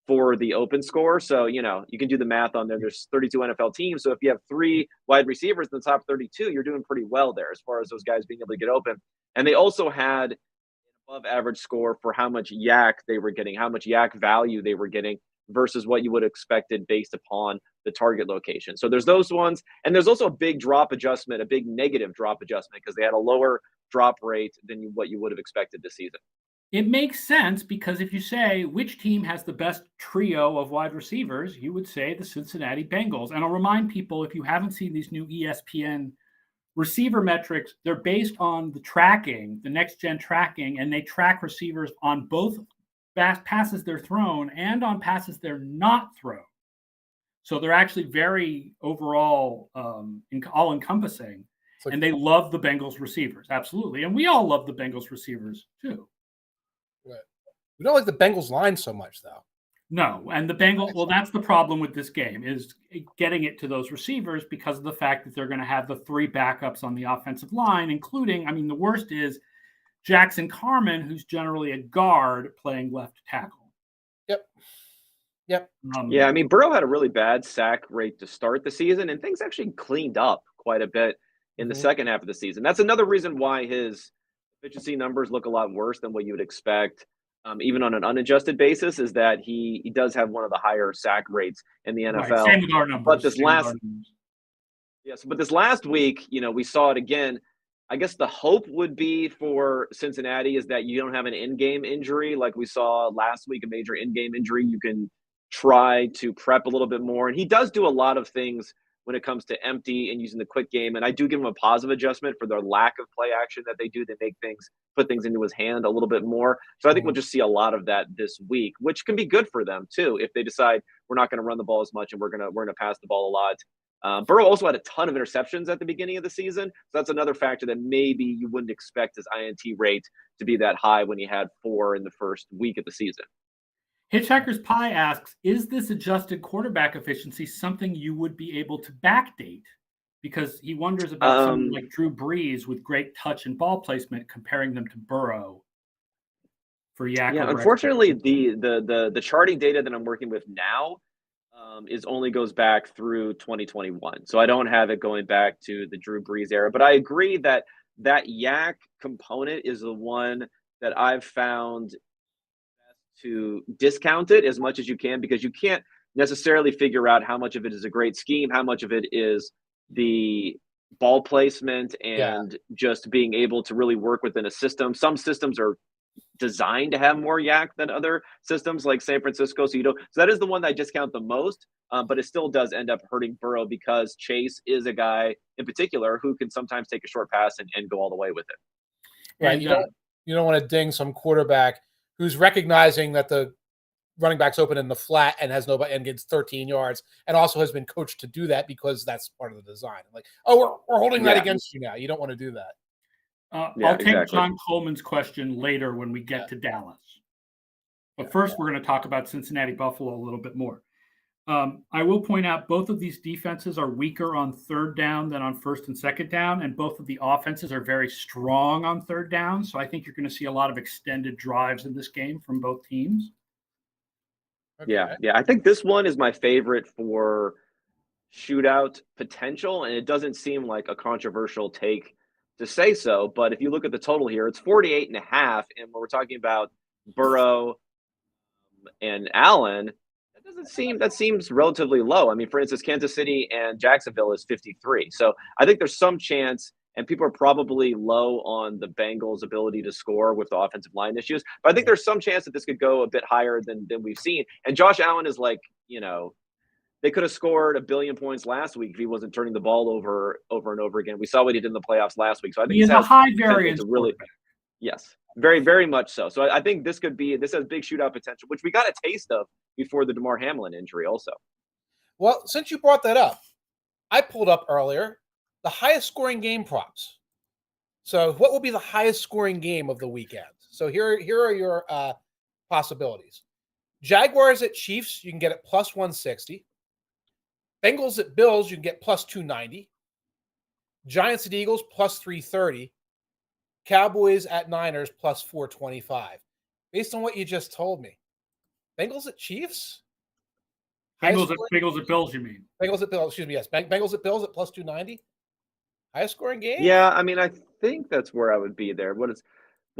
[SPEAKER 3] for the open score. So, you can do the math on there. There's 32 NFL teams. So if you have 3 wide receivers in the top 32, you're doing pretty well there as far as those guys being able to get open. And they also had above average score for how much yak they were getting, how much yak value they were getting versus what you would have expected based upon the target location. So there's those ones. And there's also a big drop adjustment, a big negative drop adjustment because they had a lower drop rate than what you would have expected this season.
[SPEAKER 1] It makes sense because if you say which team has the best trio of wide receivers, you would say the Cincinnati Bengals. And I'll remind people, if you haven't seen these new ESPN receiver metrics, they're based on the tracking, the next-gen tracking, and they track receivers on both passes they're thrown and on passes they're not thrown. So they're actually very overall all-encompassing, and they love the Bengals receivers, absolutely. And we all love the Bengals receivers, too.
[SPEAKER 2] Right. We don't like the Bengals line so much, though.
[SPEAKER 1] No, and the Bengals, well, that's the problem with this game is getting it to those receivers because of the fact that they're going to have the 3 backups on the offensive line, including, the worst is Jackson Carman, who's generally a guard playing left tackle.
[SPEAKER 2] Yep.
[SPEAKER 3] Yeah, Burrow had a really bad sack rate to start the season, and things actually cleaned up quite a bit in the second half of the season. That's another reason why his efficiency numbers look a lot worse than what you would expect, even on an unadjusted basis, is that he does have one of the higher sack rates in the
[SPEAKER 1] Right.
[SPEAKER 3] NFL.
[SPEAKER 1] Same with our numbers.
[SPEAKER 3] But this last week, we saw it again. I guess the hope would be for Cincinnati is that you don't have an in-game injury like we saw last week, a major in-game injury. You can try to prep a little bit more. And he does do a lot of things when it comes to empty and using the quick game. And I do give him a positive adjustment for their lack of play action that they do. They put things into his hand a little bit more. So I think we'll just see a lot of that this week, which can be good for them too if they decide we're not going to run the ball as much and we're gonna pass the ball a lot. Burrow also had a ton of interceptions at the beginning of the season. So that's another factor that maybe you wouldn't expect his INT rate to be that high when he had 4 in the first week of the season.
[SPEAKER 1] Hitchhiker's Pie asks, is this adjusted quarterback efficiency something you would be able to backdate? Because he wonders about someone like Drew Brees with great touch and ball placement, comparing them to Burrow for Yak.
[SPEAKER 3] Yeah, unfortunately, the charting data that I'm working with now only goes back through 2021. So I don't have it going back to the Drew Brees era. But I agree that Yak component is the one that I've found to discount it as much as you can, because you can't necessarily figure out how much of it is a great scheme, how much of it is the ball placement and just being able to really work within a system. Some systems are designed to have more yak than other systems like San Francisco. So that is the one that I discount the most, but it still does end up hurting Burrow because Chase is a guy in particular who can sometimes take a short pass and go all the way with it.
[SPEAKER 2] Right. You don't want to ding some quarterback who's recognizing that the running back's open in the flat and has nobody and gets 13 yards and also has been coached to do that because that's part of the design. Like, oh, we're holding that against you now. You don't want to do that.
[SPEAKER 1] I'll take John Coleman's question later when we get to Dallas. But first, we're going to talk about Cincinnati Buffalo a little bit more. I will point out both of these defenses are weaker on third down than on first and second down, and both of the offenses are very strong on third down. So I think you're going to see a lot of extended drives in this game from both teams.
[SPEAKER 3] Okay. Yeah. I think this one is my favorite for shootout potential, and it doesn't seem like a controversial take to say so. But if you look at the total here, it's 48.5, and when we're talking about Burrow and Allen, that seems relatively low. I mean, for instance, Kansas City and Jacksonville is 53. So I think there's some chance, and people are probably low on the Bengals' ability to score with the offensive line issues. But I think there's some chance that this could go a bit higher than we've seen. And Josh Allen is like, they could have scored 1 billion points last week if he wasn't turning the ball over and over again. We saw what he did in the playoffs last week. So I think
[SPEAKER 1] he's a high variance quarterback.
[SPEAKER 3] Yes, very, very much so. So I think this has big shootout potential, which we got a taste of before the DeMar Hamlin injury also.
[SPEAKER 2] Well, since you brought that up, I pulled up earlier the highest scoring game props. So what will be the highest scoring game of the weekend? So here are your possibilities. Jaguars at Chiefs, you can get it plus 160. Bengals at Bills, you can get plus 290. Giants at Eagles, plus 330. Cowboys at Niners, plus 425. Based on what you just told me, Bengals at Chiefs?
[SPEAKER 1] Bengals at Bills, you mean?
[SPEAKER 2] Bengals at Bills, excuse me, yes. Bengals at Bills at plus 290? Highest scoring game?
[SPEAKER 3] Yeah, I mean, I think that's where I would be there. What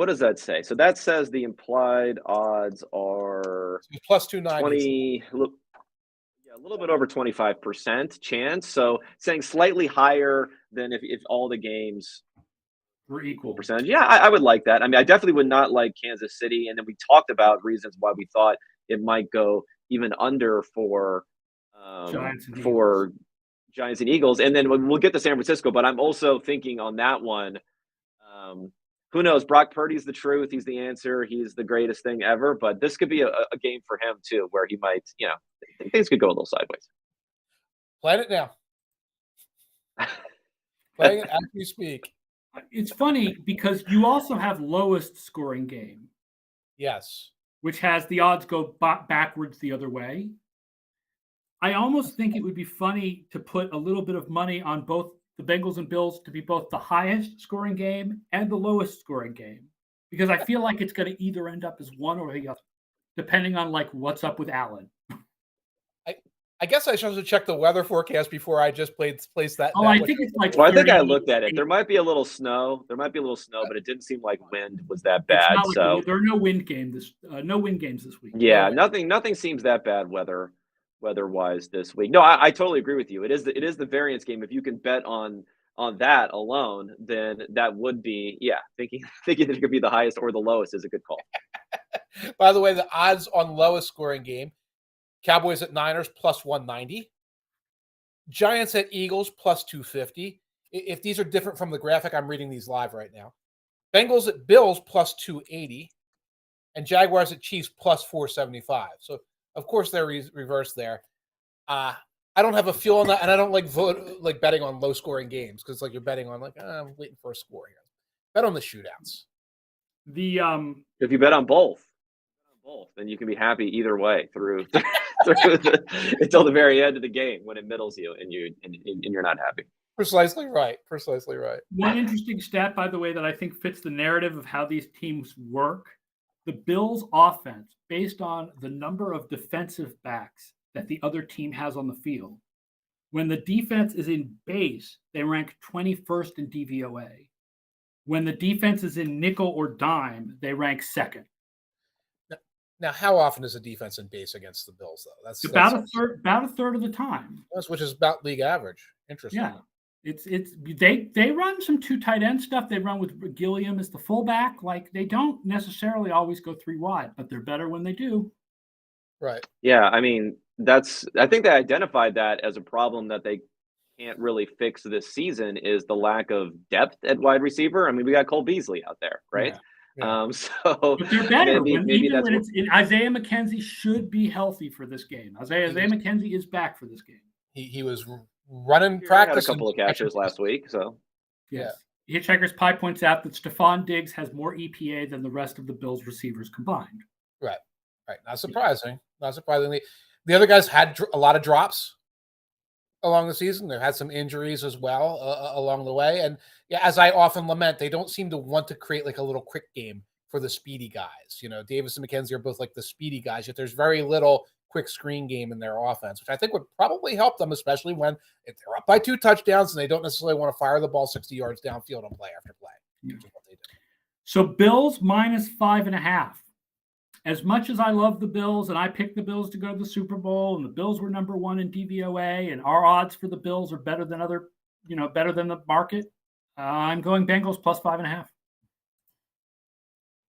[SPEAKER 3] does that say? So that says the implied odds are
[SPEAKER 2] plus 290.
[SPEAKER 3] A little bit over 25% chance. So saying slightly higher than if all the games
[SPEAKER 1] were equal
[SPEAKER 3] percentage. Yeah, I would like that. I mean, I definitely would not like Kansas City. And then we talked about reasons why we thought it might go even under for Giants and Eagles. And then we'll get to San Francisco. But I'm also thinking on that one, who knows? Brock Purdy's the truth. He's the answer. He's the greatest thing ever. But this could be a game for him too, where he might, things could go a little sideways.
[SPEAKER 2] Plan it now. Playing it as we speak.
[SPEAKER 1] It's funny because you also have lowest scoring game.
[SPEAKER 2] Yes.
[SPEAKER 1] Which has the odds go backwards the other way. I almost think it would be funny to put a little bit of money on both the Bengals and Bills to be both the highest scoring game and the lowest scoring game, because I feel like it's going to either end up as one or the other, depending on like what's up with Allen.
[SPEAKER 2] I guess I should check the weather forecast before I just place that.
[SPEAKER 1] Oh, I think it's like
[SPEAKER 3] Well, I think I
[SPEAKER 1] 30.
[SPEAKER 3] looked at it. There might be a little snow. But it didn't seem like wind was that
[SPEAKER 1] It's
[SPEAKER 3] bad.
[SPEAKER 1] not like
[SPEAKER 3] So
[SPEAKER 1] there are no wind games this week.
[SPEAKER 3] yeah, nothing seems that bad weather-wise this week. No, I totally agree with you. It is the variance game. If you can bet on that alone, then that would be thinking thinking that it could be the highest or the lowest is a good call.
[SPEAKER 2] By the way, the odds on lowest scoring game: Cowboys at Niners plus 190, Giants at Eagles plus 250. If these are different from the graphic, I'm reading these live right now. Bengals at Bills plus 280, and Jaguars at Chiefs plus 475. So, of course, they're reversed there. I don't have a feel on that, and I don't like betting on low scoring games because like you're betting on I'm waiting for a score here. Bet on the shootouts.
[SPEAKER 3] If you bet on both, then you can be happy either way through until the very end of the game when it middles you and you're not happy.
[SPEAKER 2] Precisely right.
[SPEAKER 1] One interesting stat, by the way, that I think fits the narrative of how these teams work: the Bills' offense, based on the number of defensive backs that the other team has on the field. When the defense is in base, they rank 21st in DVOA. When the defense is in nickel or dime, they rank second.
[SPEAKER 2] Now, how often is a defense in base against the Bills, though? That's
[SPEAKER 1] about a third of the time.
[SPEAKER 2] Which is about league average. Interesting.
[SPEAKER 1] Yeah. They run some two tight end stuff. They run with Gilliam as the fullback. Like, they don't necessarily always go three wide, but they're better when they do.
[SPEAKER 2] Right.
[SPEAKER 3] Yeah, I mean, I think they identified that as a problem that they can't really fix this season is the lack of depth at wide receiver. I mean, we got Cole Beasley out there, right?
[SPEAKER 2] Yeah.
[SPEAKER 3] So
[SPEAKER 1] but they're better
[SPEAKER 3] maybe that's
[SPEAKER 1] when Isaiah McKenzie should be healthy for this game. Isaiah McKenzie is back for this game.
[SPEAKER 2] He was running
[SPEAKER 3] He
[SPEAKER 2] practice.
[SPEAKER 3] had a couple of catches last week, so
[SPEAKER 1] yes. Yeah. Hitchhiker's Pie points out that Stephon Diggs has more EPA than the rest of the Bills receivers combined.
[SPEAKER 2] Right. Not surprising. Not surprisingly, the other guys had a lot of drops along the season. They've had some injuries as well along the way. And as I often lament, they don't seem to want to create like a little quick game for the speedy guys. Davis and McKenzie are both like the speedy guys, yet there's very little quick screen game in their offense, which I think would probably help them, especially if they're up by 2 touchdowns and they don't necessarily want to fire the ball 60 yards downfield on play after play. Which is what they do.
[SPEAKER 1] So Bills minus 5.5. As much as I love the Bills and I picked the Bills to go to the Super Bowl and the Bills were number 1 in DVOA and our odds for the Bills are better than better than the market, I'm going Bengals plus 5.5.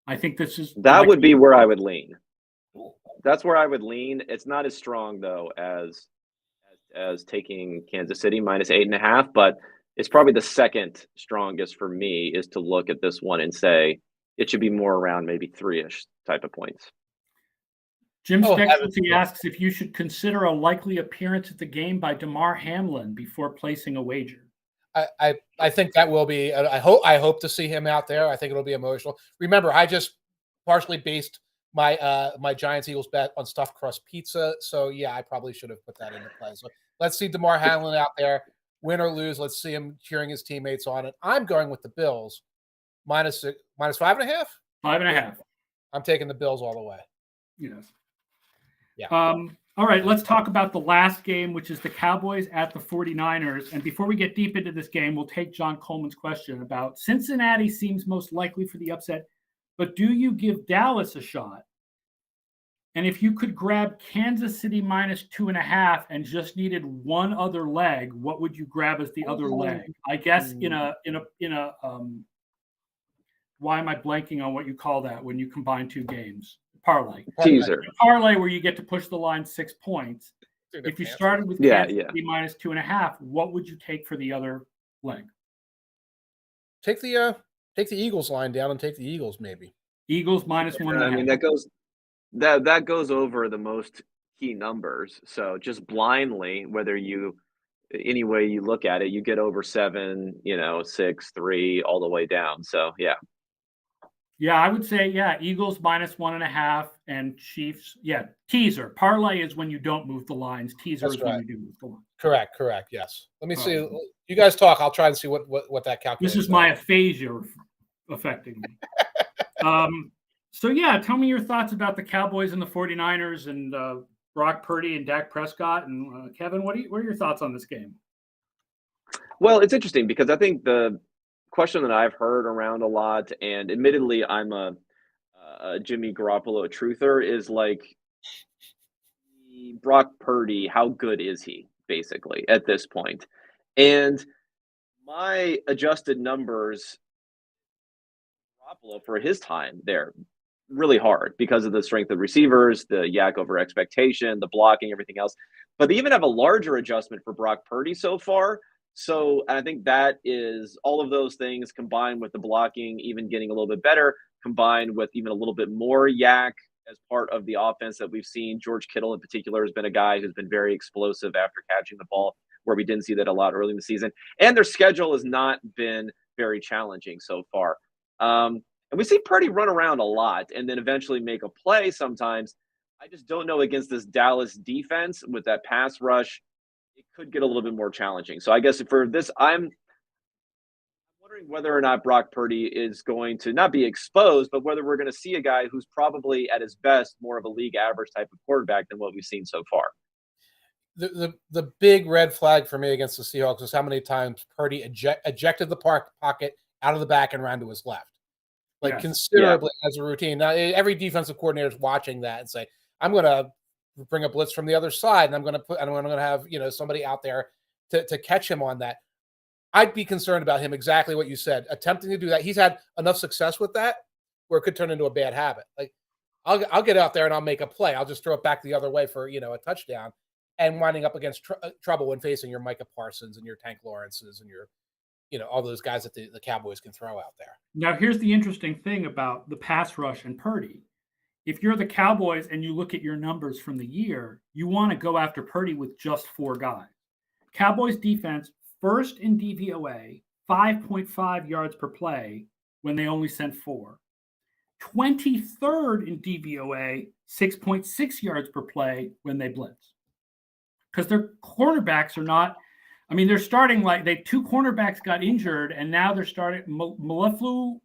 [SPEAKER 1] I think that
[SPEAKER 3] would be where I would lean. That's where I would lean. It's not as strong though as taking Kansas City minus 8.5, but it's probably the second strongest for me is to look at this one and say it should be more around maybe 3-ish type of points.
[SPEAKER 1] Jim Stexelty asks if you should consider a likely appearance at the game by Damar Hamlin before placing a wager.
[SPEAKER 2] I think that will be. I hope to see him out there. I think it'll be emotional. Remember, I just partially based my my Giants Eagles bet on stuffed crust pizza. So yeah, I probably should have put that into play. So let's see Damar Hamlin out there, win or lose. Let's see him cheering his teammates on. And I'm going with the Bills minus 5.5.
[SPEAKER 1] 5.5.
[SPEAKER 2] I'm taking the Bills all the way.
[SPEAKER 1] Yes.
[SPEAKER 2] Yeah.
[SPEAKER 1] All right, let's talk about the last game, which is the Cowboys at the 49ers. And before we get deep into this game, we'll take John Coleman's question about Cincinnati seems most likely for the upset, but do you give Dallas a shot? And if you could grab Kansas City minus 2.5 and just needed one other leg, what would you grab as the other leg? I guess in a why am I blanking on what you call that when you combine two games? Parlay.
[SPEAKER 3] Teaser.
[SPEAKER 1] Parlay where you get to push the line 6 points. If you started with Kansas City minus 2.5, what would you take for the other leg?
[SPEAKER 2] Take the Eagles line down and take the Eagles maybe.
[SPEAKER 1] Eagles minus 1.5.
[SPEAKER 3] I mean that goes over the most key numbers. So just blindly, any way you look at it, you get over 7, 6, 3, all the way down. So yeah.
[SPEAKER 1] Yeah, I would say, Eagles minus 1.5 and Chiefs. Yeah, teaser. Parlay is when you don't move the lines. Teaser is when you do move the lines.
[SPEAKER 2] Correct. Yes. Let me see. You guys talk. I'll try and see what that calculates.
[SPEAKER 1] This is my aphasia affecting me. So, tell me your thoughts about the Cowboys and the 49ers and Brock Purdy and Dak Prescott. And Kevin, what are your thoughts on this game?
[SPEAKER 3] Well, it's interesting because I think the question that I've heard around a lot, and admittedly, I'm a Jimmy Garoppolo truther, is like Brock Purdy. How good is he, basically, at this point? And my adjusted numbers, Garoppolo for his time there, really hard because of the strength of receivers, the yak over expectation, the blocking, everything else. But they even have a larger adjustment for Brock Purdy so far. So I think that is all of those things combined with the blocking even getting a little bit better, combined with even a little bit more yak as part of the offense that we've seen. George Kittle in particular has been a guy who's been very explosive after catching the ball, where we didn't see that a lot early in the season. And their schedule has not been very challenging so far. And we see Purdy run around a lot and then eventually make a play sometimes. I just don't know against this Dallas defense with that pass rush. It could get a little bit more challenging. So I guess for this, I'm wondering whether or not Brock Purdy is going to not be exposed, but whether we're going to see a guy who's probably at his best more of a league average type of quarterback than what we've seen so far.
[SPEAKER 2] The big red flag for me against the Seahawks is how many times Purdy ejected the pocket out of the back and ran to his left. Considerably as a routine. Now, every defensive coordinator is watching that and say, I'm going to bring a blitz from the other side, and I'm going to have, somebody out there to catch him on that. I'd be concerned about him, exactly what you said, attempting to do that. He's had enough success with that where it could turn into a bad habit. Like, I'll get out there and I'll make a play. I'll just throw it back the other way for, a touchdown, and winding up against trouble when facing your Micah Parsons and your Tank Lawrences and your all those guys that the Cowboys can throw out there.
[SPEAKER 1] Now, here's the interesting thing about the pass rush and Purdy. If you're the Cowboys and you look at your numbers from the year, you want to go after Purdy with just 4 guys. Cowboys defense, first in DVOA, 5.5 yards per play when they only sent 4. 23rd in DVOA, 6.6 yards per play when they blitz. Because their cornerbacks are not – they're starting like 2 cornerbacks got injured, and now they're starting Maleflu.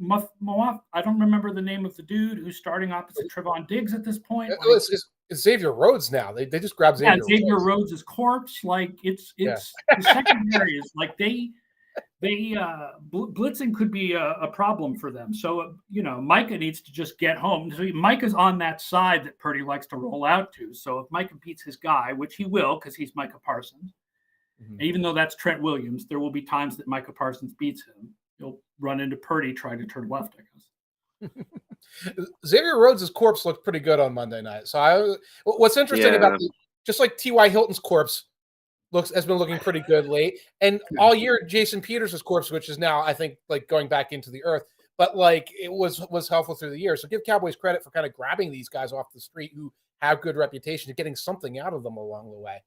[SPEAKER 1] I don't remember the name of the dude who's starting opposite Trevon Diggs at this point.
[SPEAKER 2] It's Xavier Rhodes now. They just grabbed
[SPEAKER 1] Xavier Rhodes' corpse. It's the secondary is like they blitzing could be a problem for them. So Micah needs to just get home. So Micah's on that side that Purdy likes to roll out to. So if Micah beats his guy, which he will because he's Micah Parsons. Mm-hmm. Even though that's Trent Williams, there will be times that Micah Parsons beats him. He'll run into Purdy trying to turn left, I
[SPEAKER 2] guess. Xavier Rhodes' corpse looked pretty good on Monday night. So what's interesting about just like T.Y. Hilton's corpse has been looking pretty good late. And all year, Jason Peters' corpse, which is now, I think, like going back into the earth, but like it was helpful through the year. So give Cowboys credit for kind of grabbing these guys off the street who have good reputation and getting something out of them along the way.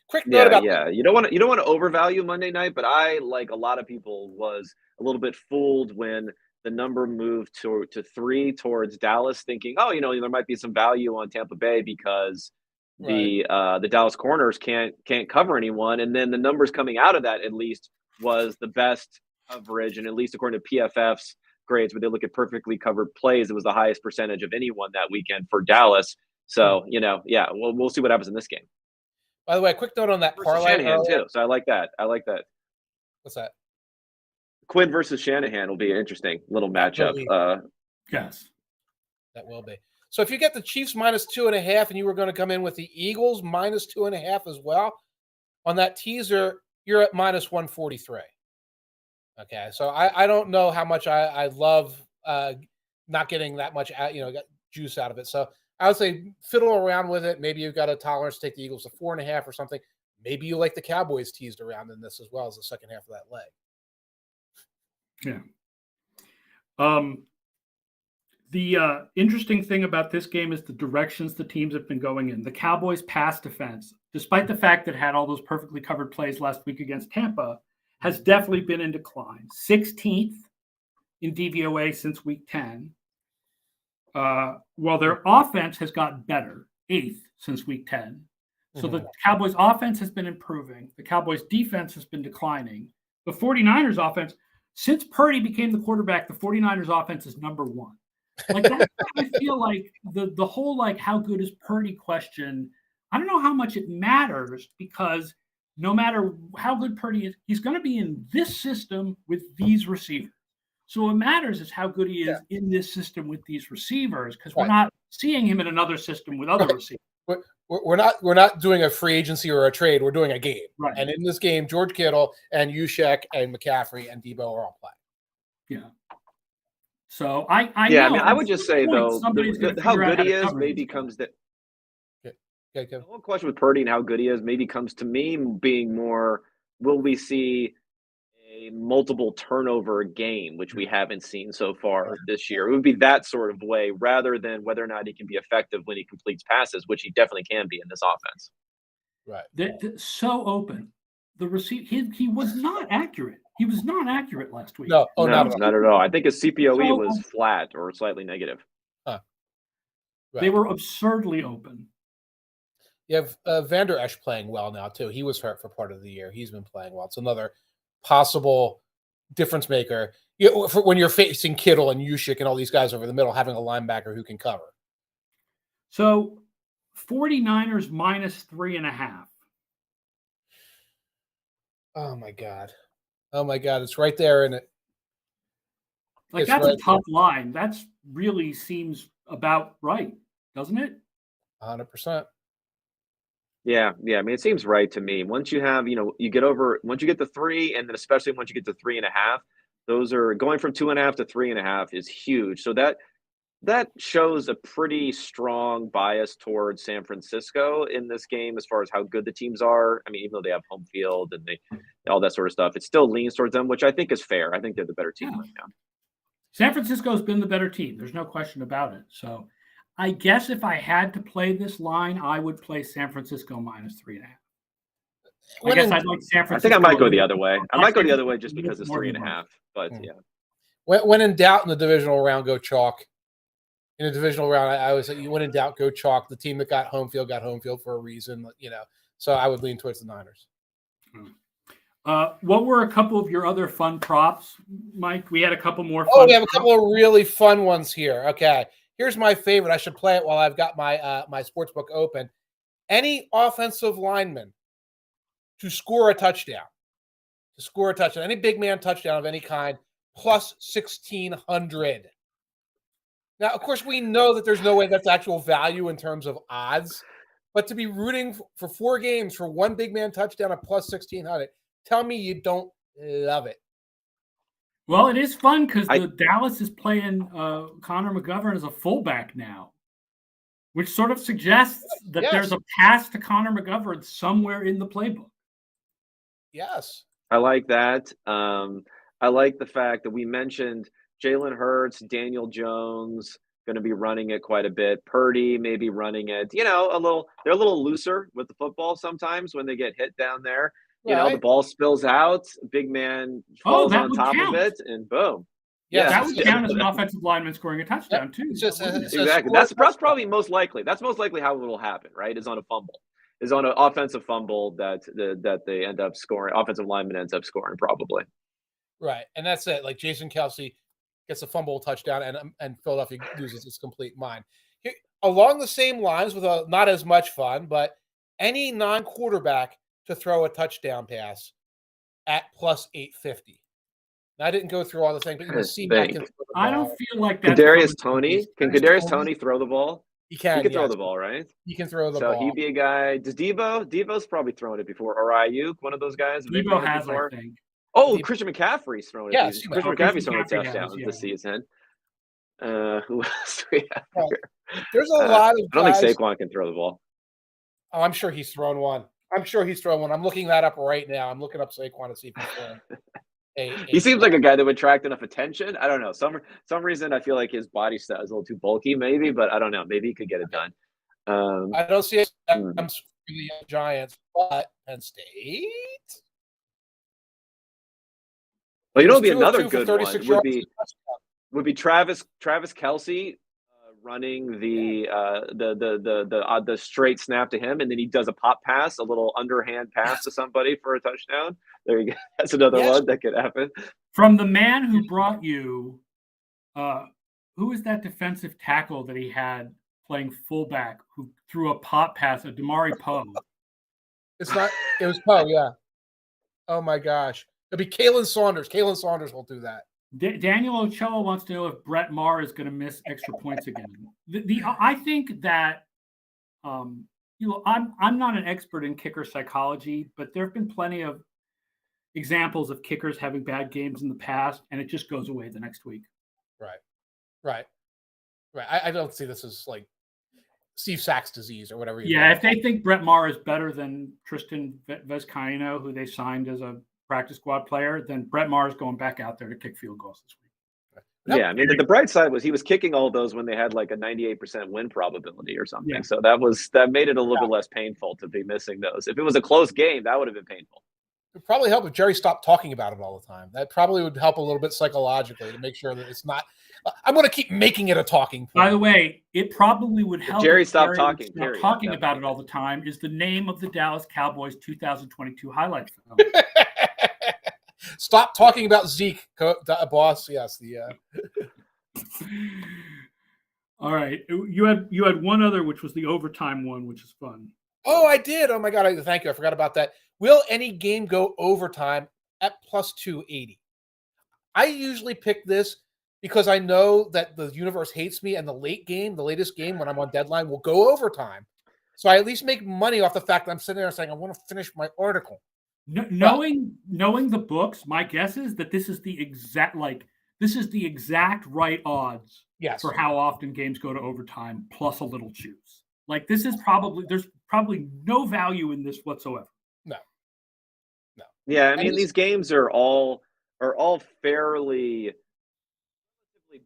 [SPEAKER 2] Quick note about
[SPEAKER 3] you don't want to overvalue Monday night, but I, like a lot of people, was a little bit fooled when the number moved to 3 towards Dallas, thinking, there might be some value on Tampa Bay because the Dallas corners can't cover anyone, and then the numbers coming out of that at least was the best coverage, and at least according to PFF's grades, where they look at perfectly covered plays, it was the highest percentage of anyone that weekend for Dallas. So we'll see what happens in this game.
[SPEAKER 2] By the way, a quick note on that parlay
[SPEAKER 3] Shanahan too. So I like that.
[SPEAKER 2] What's that?
[SPEAKER 3] Quinn versus Shanahan will be an interesting little matchup.
[SPEAKER 1] Yes,
[SPEAKER 2] that will be. So if you get the Chiefs -2.5, and you were going to come in with the Eagles -2.5 as well on that teaser, you're at -143. Okay, so I don't know how much I love not getting that much juice out of it. So I would say fiddle around with it. Maybe you've got a tolerance to take the Eagles to 4.5 or something. Maybe you like the Cowboys teased around in this as well as the second half of that leg.
[SPEAKER 1] Yeah. The interesting thing about this game is the directions the teams have been going in. The Cowboys' pass defense, despite the fact that it had all those perfectly covered plays last week against Tampa, has definitely been in decline. 16th in DVOA since week 10. While their offense has gotten better, 8th since week 10. So the Cowboys' offense has been improving. The Cowboys' defense has been declining. The 49ers' offense, since Purdy became the quarterback, the 49ers' offense is number 1. Like that's why I feel like the whole like how good is Purdy question. I don't know how much it matters because no matter how good Purdy is, he's going to be in this system with these receivers. So what matters is how good he is in this system with these receivers because we're not seeing him in another system with other receivers.
[SPEAKER 2] We're not doing a free agency or a trade. We're doing a game.
[SPEAKER 1] Right.
[SPEAKER 2] And in this game, George Kittle and Juszczyk and McCaffrey and Debo are all playing.
[SPEAKER 1] Yeah. So I
[SPEAKER 3] yeah,
[SPEAKER 1] know,
[SPEAKER 3] I mean, I would just say though, how good he is maybe comes to the whole question with Purdy and how good he is maybe comes to me being more, will we see a multiple turnover game, which we haven't seen so far this year? It would be that sort of way rather than whether or not he can be effective when he completes passes, which he definitely can be in this offense.
[SPEAKER 2] Right.
[SPEAKER 1] So open. The receiver, he was not accurate. He was not accurate last week.
[SPEAKER 2] No,
[SPEAKER 3] not at all. I think his CPOE was flat or slightly negative.
[SPEAKER 2] Huh. Right.
[SPEAKER 1] They were absurdly open.
[SPEAKER 2] You have Van Der Esch playing well now, too. He was hurt for part of the year. He's been playing well. It's another possible difference maker. When you're facing Kittle and Juszczyk and all these guys over the middle, having a linebacker who can cover.
[SPEAKER 1] So 49ers -3.5.
[SPEAKER 2] Oh, my God. It's right there in it.
[SPEAKER 1] Like, that's a tough line. That's really seems about right, doesn't it?
[SPEAKER 2] 100%.
[SPEAKER 3] Yeah. I mean, it seems right to me. Once you have, once you get to 3, and then especially once you get to 3.5, those are going from 2.5 to 3.5 is huge. So that shows a pretty strong bias towards San Francisco in this game as far as how good the teams are. I mean, even though they have home field and all that sort of stuff, it still leans towards them, which I think is fair. I think they're the better team right now.
[SPEAKER 1] San Francisco's been the better team. There's no question about it. So I guess if I had to play this line, I would play San Francisco -3.5. I guess I'd like San Francisco.
[SPEAKER 3] I think I might go the other way. I might go the other way just because it's 3.5. But yeah.
[SPEAKER 2] When in doubt in the divisional round, go chalk. In the divisional round, I always say, when in doubt, go chalk. The team that got home field for a reason, So I would lean towards the Niners.
[SPEAKER 1] What were a couple of your other fun props, Mike? We had a couple more.
[SPEAKER 2] We have a couple of really fun ones here. Okay, here's my favorite. I should play it while I've got my my sports book open. Any offensive lineman to score a touchdown, any big man touchdown of any kind, plus 1,600. Now, of course, we know that there's no way that's actual value in terms of odds, but to be rooting for 4 games for one big man touchdown at plus 1,600, tell me you don't love it.
[SPEAKER 1] Well, it is fun because the Dallas is playing Connor McGovern as a fullback now, which sort of suggests that there's a pass to Connor McGovern somewhere in the playbook.
[SPEAKER 2] Yes.
[SPEAKER 3] I like that. I like the fact that we mentioned Jalen Hurts, Daniel Jones going to be running it quite a bit. Purdy maybe running it, they're a little looser with the football sometimes when they get hit down there. The ball spills out, big man falls on top of it, and boom.
[SPEAKER 1] Yeah, that would count as an offensive lineman scoring a touchdown too.
[SPEAKER 3] Exactly. That's probably most likely. That's most likely how it will happen, right? Is on a fumble. Is on an offensive fumble that they end up scoring. Offensive lineman ends up scoring probably.
[SPEAKER 2] Right, and that's it. Like Jason Kelce gets a fumble touchdown, and Philadelphia loses its complete mind. Here, along the same lines, with not as much fun, but any non-quarterback to throw a touchdown pass at plus 850. Now, I didn't go through all the things, but you can see.
[SPEAKER 1] I don't feel like that.
[SPEAKER 3] Kadarius Toney, can Kadarius Toney throw the ball?
[SPEAKER 2] He can.
[SPEAKER 3] He can throw the ball, right?
[SPEAKER 2] He can throw the ball.
[SPEAKER 3] So he'd be a guy. Does Debo's probably thrown it before, or Ayuk, one of those guys?
[SPEAKER 1] Debo has, I think.
[SPEAKER 3] Oh, Christian McCaffrey's thrown it.
[SPEAKER 2] Yes,
[SPEAKER 3] Christian McCaffrey's thrown a touchdown this season. Who else do we have here?
[SPEAKER 2] There's a lot of
[SPEAKER 3] I don't think Saquon can throw the ball.
[SPEAKER 2] Oh, I'm sure he's thrown one. I'm looking that up right now. I'm looking up Saquon to see if he's thrown.
[SPEAKER 3] He seems like a guy that would attract enough attention. I don't know. Some reason I feel like his body style is a little too bulky, maybe, but I don't know. Maybe he could get it done.
[SPEAKER 2] I don't see it for the Giants, but Penn State.
[SPEAKER 3] Well, it'll be another good one. Would be Travis Kelce running the straight snap to him, and then he does a pop pass, a little underhand pass to somebody for a touchdown. There you go. That's another one that could happen.
[SPEAKER 1] From the man who brought you who is that defensive tackle that he had playing fullback who threw a pop pass at Damari Poe?
[SPEAKER 2] It's not. It was Poe. Yeah. Oh my gosh. It'll be Kalen Saunders. Kalen Saunders will do that.
[SPEAKER 1] Daniel Ochoa wants to know if Brett Maher is going to miss extra points again. I think that I'm not an expert in kicker psychology, but there have been plenty of examples of kickers having bad games in the past, and it just goes away the next week.
[SPEAKER 2] Right. I don't see this as like Steve Sachs disease or whatever.
[SPEAKER 1] Yeah, if they think Brett Maher is better than Tristan Vizcaino, who they signed as a practice squad player, then Brett Maher is going back out there to kick field goals this week.
[SPEAKER 3] Yeah, I mean, the bright side was he was kicking all those when they had like a 98% win probability or something.
[SPEAKER 1] Yeah.
[SPEAKER 3] So that made it a little bit less painful to be missing those. If it was a close game, that would have been painful.
[SPEAKER 2] It would probably help if Jerry stopped talking about it all the time. That probably would help a little bit psychologically to make sure that it's not. I'm going to keep making it a talking point.
[SPEAKER 1] By the way, it probably would help.
[SPEAKER 3] Jerry stopped talking.
[SPEAKER 1] Stop talking about it all the time is the name of the Dallas Cowboys 2022 highlight film.
[SPEAKER 2] Stop talking about Zeke, boss. Yes,
[SPEAKER 1] All right, you had one other, which was the overtime one, which is fun.
[SPEAKER 2] Oh, I did. Oh my God! Thank you. I forgot about that. Will any game go overtime at plus 280? I usually pick this because I know that the universe hates me, and the latest game when I'm on deadline, will go overtime. So I at least make money off the fact that I'm sitting there saying I want to finish my article.
[SPEAKER 1] Knowing the books, my guess is that this is the exact right odds for how often games go to overtime plus a little juice. Like there's probably no value in this whatsoever.
[SPEAKER 2] No.
[SPEAKER 3] Yeah, I mean these games are all fairly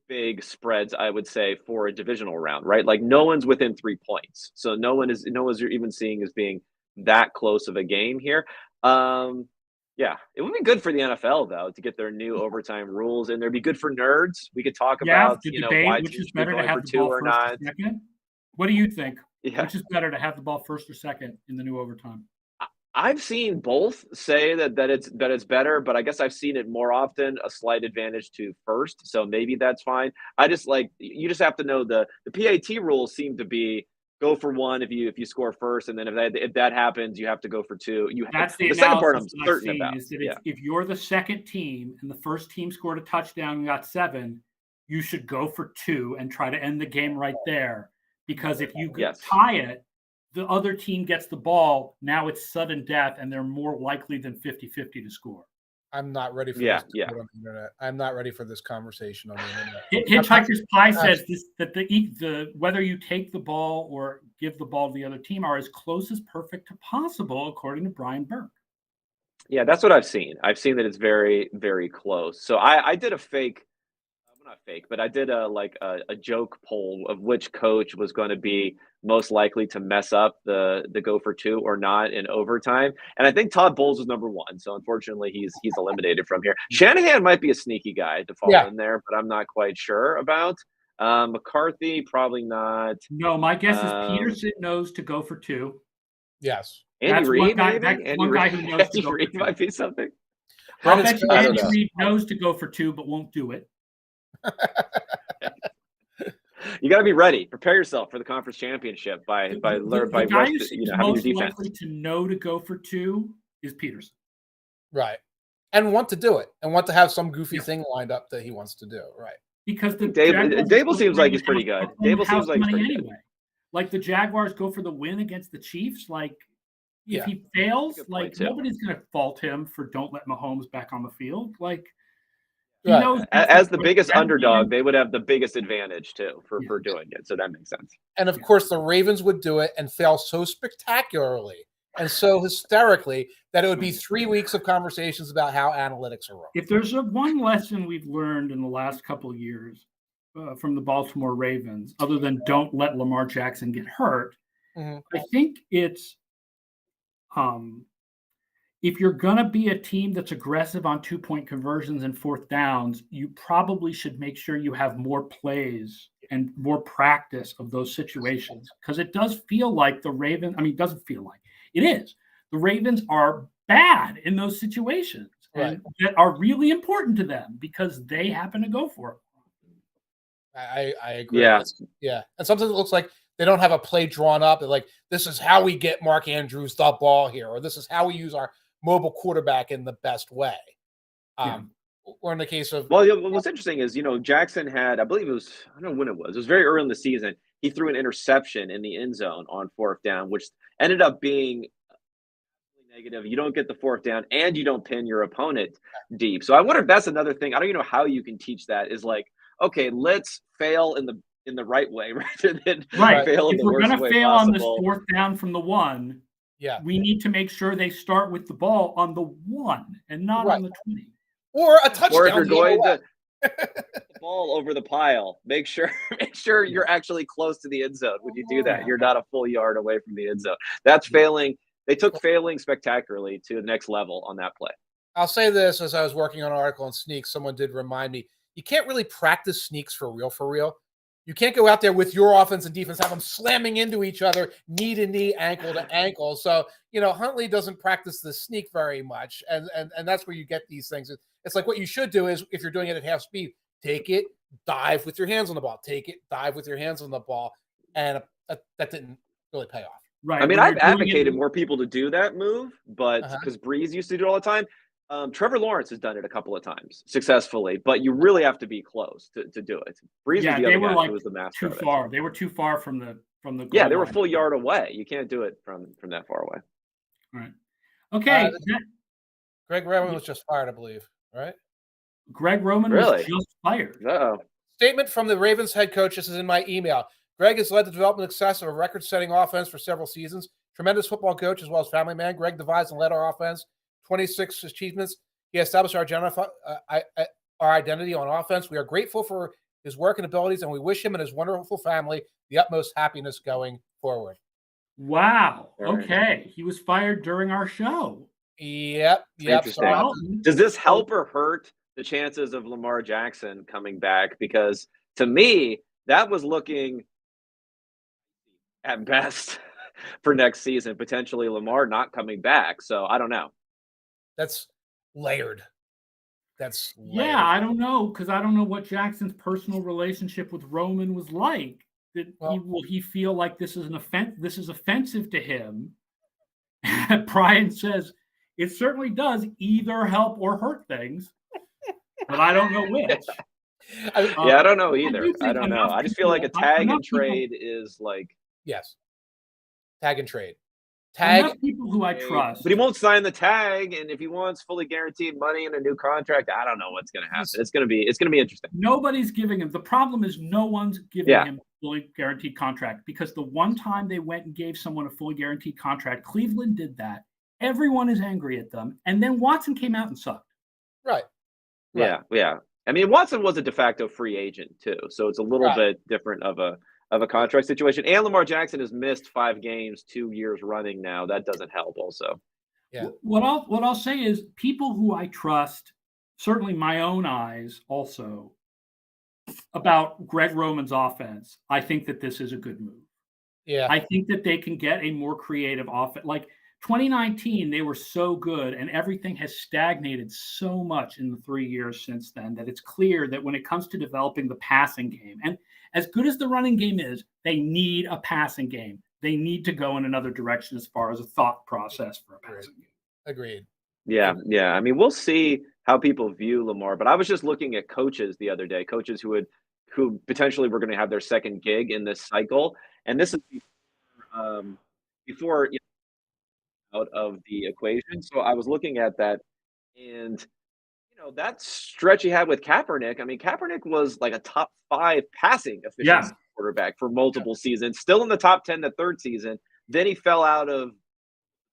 [SPEAKER 3] big spreads, I would say, for a divisional round, right? Like no one's within 3 points. So no one's you're even seeing as being that close of a game here. Yeah, it would be good for the NFL though to get their new overtime rules, and they'd be good for nerds. We could talk about why
[SPEAKER 1] which is better to have the ball first or second. What do you think? Yeah. Which is better to have the ball first or second in the new overtime?
[SPEAKER 3] I've seen both say that it's better, but I guess I've seen it more often a slight advantage to first. So maybe that's fine. You just have to know the PAT rules seem to be go for one if you score first, and then if that happens, you have to go for two.
[SPEAKER 1] That's the
[SPEAKER 3] second part I'm certain about.
[SPEAKER 1] Is that if you're the second team and the first team scored a touchdown and got 7, you should go for 2 and try to end the game right there. Because if you tie it, the other team gets the ball. Now it's sudden death, and they're more likely than 50-50 to score.
[SPEAKER 2] I'm not ready for this on the internet. I'm not ready for this conversation on the internet.
[SPEAKER 1] Hitchhiker's Pie says that the whether you take the ball or give the ball to the other team are as close as perfect to possible, according to Brian Burke.
[SPEAKER 3] Yeah, that's what I've seen. I've seen that it's very, very close. So I did a fake. Not fake, but I did a joke poll of which coach was going to be most likely to mess up the go for 2 or not in overtime. And I think Todd Bowles was number 1. So unfortunately he's eliminated from here. Shanahan might be a sneaky guy to fall in there, but I'm not quite sure about. McCarthy, probably not.
[SPEAKER 1] No, my guess is Peterson knows to go for 2.
[SPEAKER 2] Yes.
[SPEAKER 3] Andy Reid, maybe?
[SPEAKER 1] That's one guy who knows to go for 2.
[SPEAKER 3] Might be something.
[SPEAKER 1] Andy Reid knows to go for 2, but won't do it.
[SPEAKER 3] You got to be ready. Prepare yourself for the conference championship by
[SPEAKER 1] the guy who's most likely to know to go for 2 is Peterson,
[SPEAKER 2] right? And want to do it, and want to have some goofy thing lined up that he wants to do, right?
[SPEAKER 1] Because
[SPEAKER 3] Dable seems like he's pretty good. Dable seems like he's pretty good.
[SPEAKER 1] Like the Jaguars go for the win against the Chiefs. Like if he fails, nobody's going to fault him for don't let Mahomes back on the field. Like.
[SPEAKER 3] Right. As the biggest underdog, they would have the biggest advantage too for doing it. So that makes sense.
[SPEAKER 2] And of course, the Ravens would do it and fail so spectacularly and so hysterically that it would be 3 weeks of conversations about how analytics are wrong.
[SPEAKER 1] If there's one lesson we've learned in the last couple of years from the Baltimore Ravens, other than don't let Lamar Jackson get hurt, I think it's if you're going to be a team that's aggressive on 2-point conversions and fourth downs, you probably should make sure you have more plays and more practice of those situations. Because it does feel like the Ravens, it doesn't feel like, it is. The Ravens are bad in those situations and that are really important to them because they happen to go for it.
[SPEAKER 2] I agree.
[SPEAKER 3] Yeah.
[SPEAKER 2] Yeah. And sometimes it looks like they don't have a play drawn up. They're like, this is how we get Mark Andrews the ball here, or this is how we use our mobile quarterback in the best way. Or in the case of
[SPEAKER 3] Well, what's interesting is, Jackson had, I believe it was, I don't know when it was very early in the season. He threw an interception in the end zone on fourth down, which ended up being negative. You don't get the fourth down and you don't pin your opponent deep. So I wonder if that's another thing. I don't even know how you can teach that, is like, okay, let's fail in the right way rather than fail in
[SPEAKER 1] if
[SPEAKER 3] the
[SPEAKER 1] we're
[SPEAKER 3] worst
[SPEAKER 1] going to
[SPEAKER 3] way
[SPEAKER 1] fail
[SPEAKER 3] possible.
[SPEAKER 1] on this fourth down from the 1, we need to make sure they start with the ball on the 1 and not on the 20.
[SPEAKER 2] Or a touchdown.
[SPEAKER 3] Or if you're going to the ball over the pile, make sure you're actually close to the end zone when you do that. You're not a full yard away from the end zone. That's failing. They took failing spectacularly to the next level on that play.
[SPEAKER 2] I'll say this, as I was working on an article on sneaks, someone did remind me, you can't really practice sneaks for real. You can't go out there with your offense and defense, have them slamming into each other, knee to knee, ankle to ankle. So, Huntley doesn't practice the sneak very much. And that's where you get these things. It's like what you should do is, if you're doing it at half speed, take it, dive with your hands on the ball, take it, dive with your hands on the ball. And that didn't really pay off.
[SPEAKER 1] Right.
[SPEAKER 3] I mean, I've advocated more people to do that move, but because Breeze used to do it all the time. Trevor Lawrence has done it a couple of times successfully, but you really have to be close to do it. Breeze was the other guy who was the master
[SPEAKER 1] too
[SPEAKER 3] of it.
[SPEAKER 1] far. They were too far from the
[SPEAKER 3] goal they were a full yard away. You can't do it from that far away.
[SPEAKER 1] All right. Okay.
[SPEAKER 2] Greg Roman was just fired, I believe, right?
[SPEAKER 1] Greg Roman was just fired.
[SPEAKER 3] Uh-oh.
[SPEAKER 2] Statement from the Ravens head coach. This is in my email. Greg has led the development and success of a record-setting offense for several seasons. Tremendous football coach as well as family man. Greg devised and led our offense. 26 achievements. He established our identity on offense. We are grateful for his work and abilities, and we wish him and his wonderful family the utmost happiness going forward.
[SPEAKER 1] Wow. Okay. He was fired during our show.
[SPEAKER 2] Yep.
[SPEAKER 3] So, does this help or hurt the chances of Lamar Jackson coming back? Because to me, that was looking at best for next season, potentially Lamar not coming back. So I don't know.
[SPEAKER 2] That's layered.
[SPEAKER 1] Yeah, I don't know, because I don't know what Jackson's personal relationship with Roman was like. Will he feel like this is this is offensive to him? Brian says it certainly does either help or hurt things, but I don't know which.
[SPEAKER 3] I don't know either. I don't know. I just feel like a tag and trade is like
[SPEAKER 2] tag and trade.
[SPEAKER 1] Enough people who I trust.
[SPEAKER 3] But he won't sign the tag, and if he wants fully guaranteed money and a new contract, I don't know what's going to happen. It's going to be interesting.
[SPEAKER 1] Nobody's giving him. The problem is no one's giving him a fully guaranteed contract, because the one time they went and gave someone a fully guaranteed contract, Cleveland did that. Everyone is angry at them, and then Watson came out and sucked.
[SPEAKER 2] Right.
[SPEAKER 3] Yeah. I mean, Watson was a de facto free agent too, so it's a little bit different of a contract situation. And Lamar Jackson has missed 5 games 2 years running now. That doesn't help also.
[SPEAKER 2] Yeah.
[SPEAKER 1] What I'll say is, people who I trust, certainly my own eyes also, about Greg Roman's offense, I think that this is a good move.
[SPEAKER 2] Yeah.
[SPEAKER 1] I think that they can get a more creative offense. Like 2019, they were so good, and everything has stagnated so much in the 3 years since then that it's clear that when it comes to developing the passing game, and as good as the running game is, they need a passing game. They need to go in another direction as far as a thought process for a passing game.
[SPEAKER 2] Agreed.
[SPEAKER 3] Yeah. I mean, we'll see how people view Lamar, but I was just looking at coaches the other day, coaches who potentially were going to have their second gig in this cycle, and this is before out of the equation. So I was looking at that, and that stretch he had with Kaepernick. I mean, Kaepernick was like a top 5 passing efficiency quarterback for multiple seasons, still in the top 10 the third season. Then he fell out of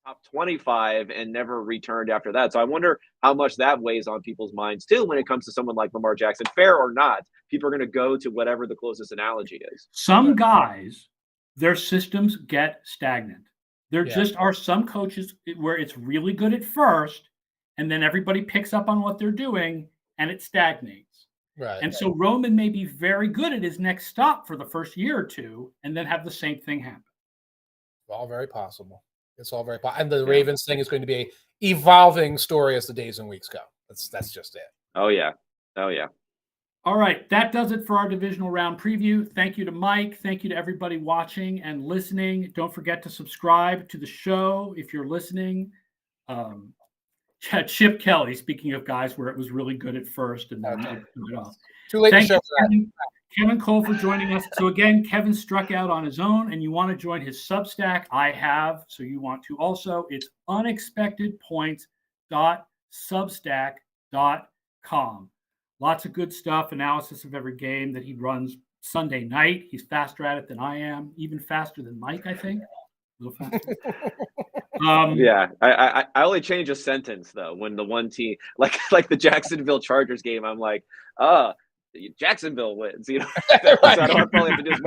[SPEAKER 3] top 25 and never returned after that. So I wonder how much that weighs on people's minds too when it comes to someone like Lamar Jackson. Fair or not, people are going to go to whatever the closest analogy is.
[SPEAKER 1] Some guys, their systems get stagnant. There just are some coaches where it's really good at first, and then everybody picks up on what they're doing, and it stagnates.
[SPEAKER 2] Right.
[SPEAKER 1] And so Roman may be very good at his next stop for the first year or two, and then have the same thing happen.
[SPEAKER 2] All very possible. It's all very possible. And the Ravens thing is going to be an evolving story as the days and weeks go. That's just it.
[SPEAKER 3] Oh, yeah.
[SPEAKER 1] All right, that does it for our divisional round preview. Thank you to Mike. Thank you to everybody watching and listening. Don't forget to subscribe to the show if you're listening. Chip Kelly, speaking of guys where it was really good at first and then it took off.
[SPEAKER 2] Too late
[SPEAKER 1] Thank
[SPEAKER 2] to show
[SPEAKER 1] you, Kevin Cole, for joining us. So again, Kevin struck out on his own, and you want to join his Substack. I have, so you want to also. It's unexpectedpoints.substack.com. Lots of good stuff, analysis of every game that he runs Sunday night. He's faster at it than I am, even faster than Mike, I think. A little faster.
[SPEAKER 3] Yeah, I only change a sentence though when the one team like the Jacksonville Chargers game. I'm like, Jacksonville wins. So I don't probably have to do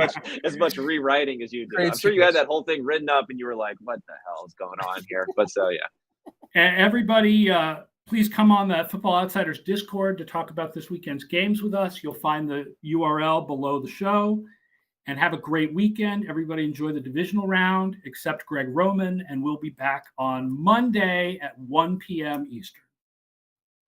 [SPEAKER 3] as much rewriting as you do. I'm sure you had that whole thing written up and you were like, what the hell is going on here? But so yeah.
[SPEAKER 1] And everybody, please come on the Football Outsiders Discord to talk about this weekend's games with us. You'll find the URL below the show. And have a great weekend. Everybody enjoy the divisional round, except Greg Roman, and we'll be back on Monday at 1 p.m. Eastern.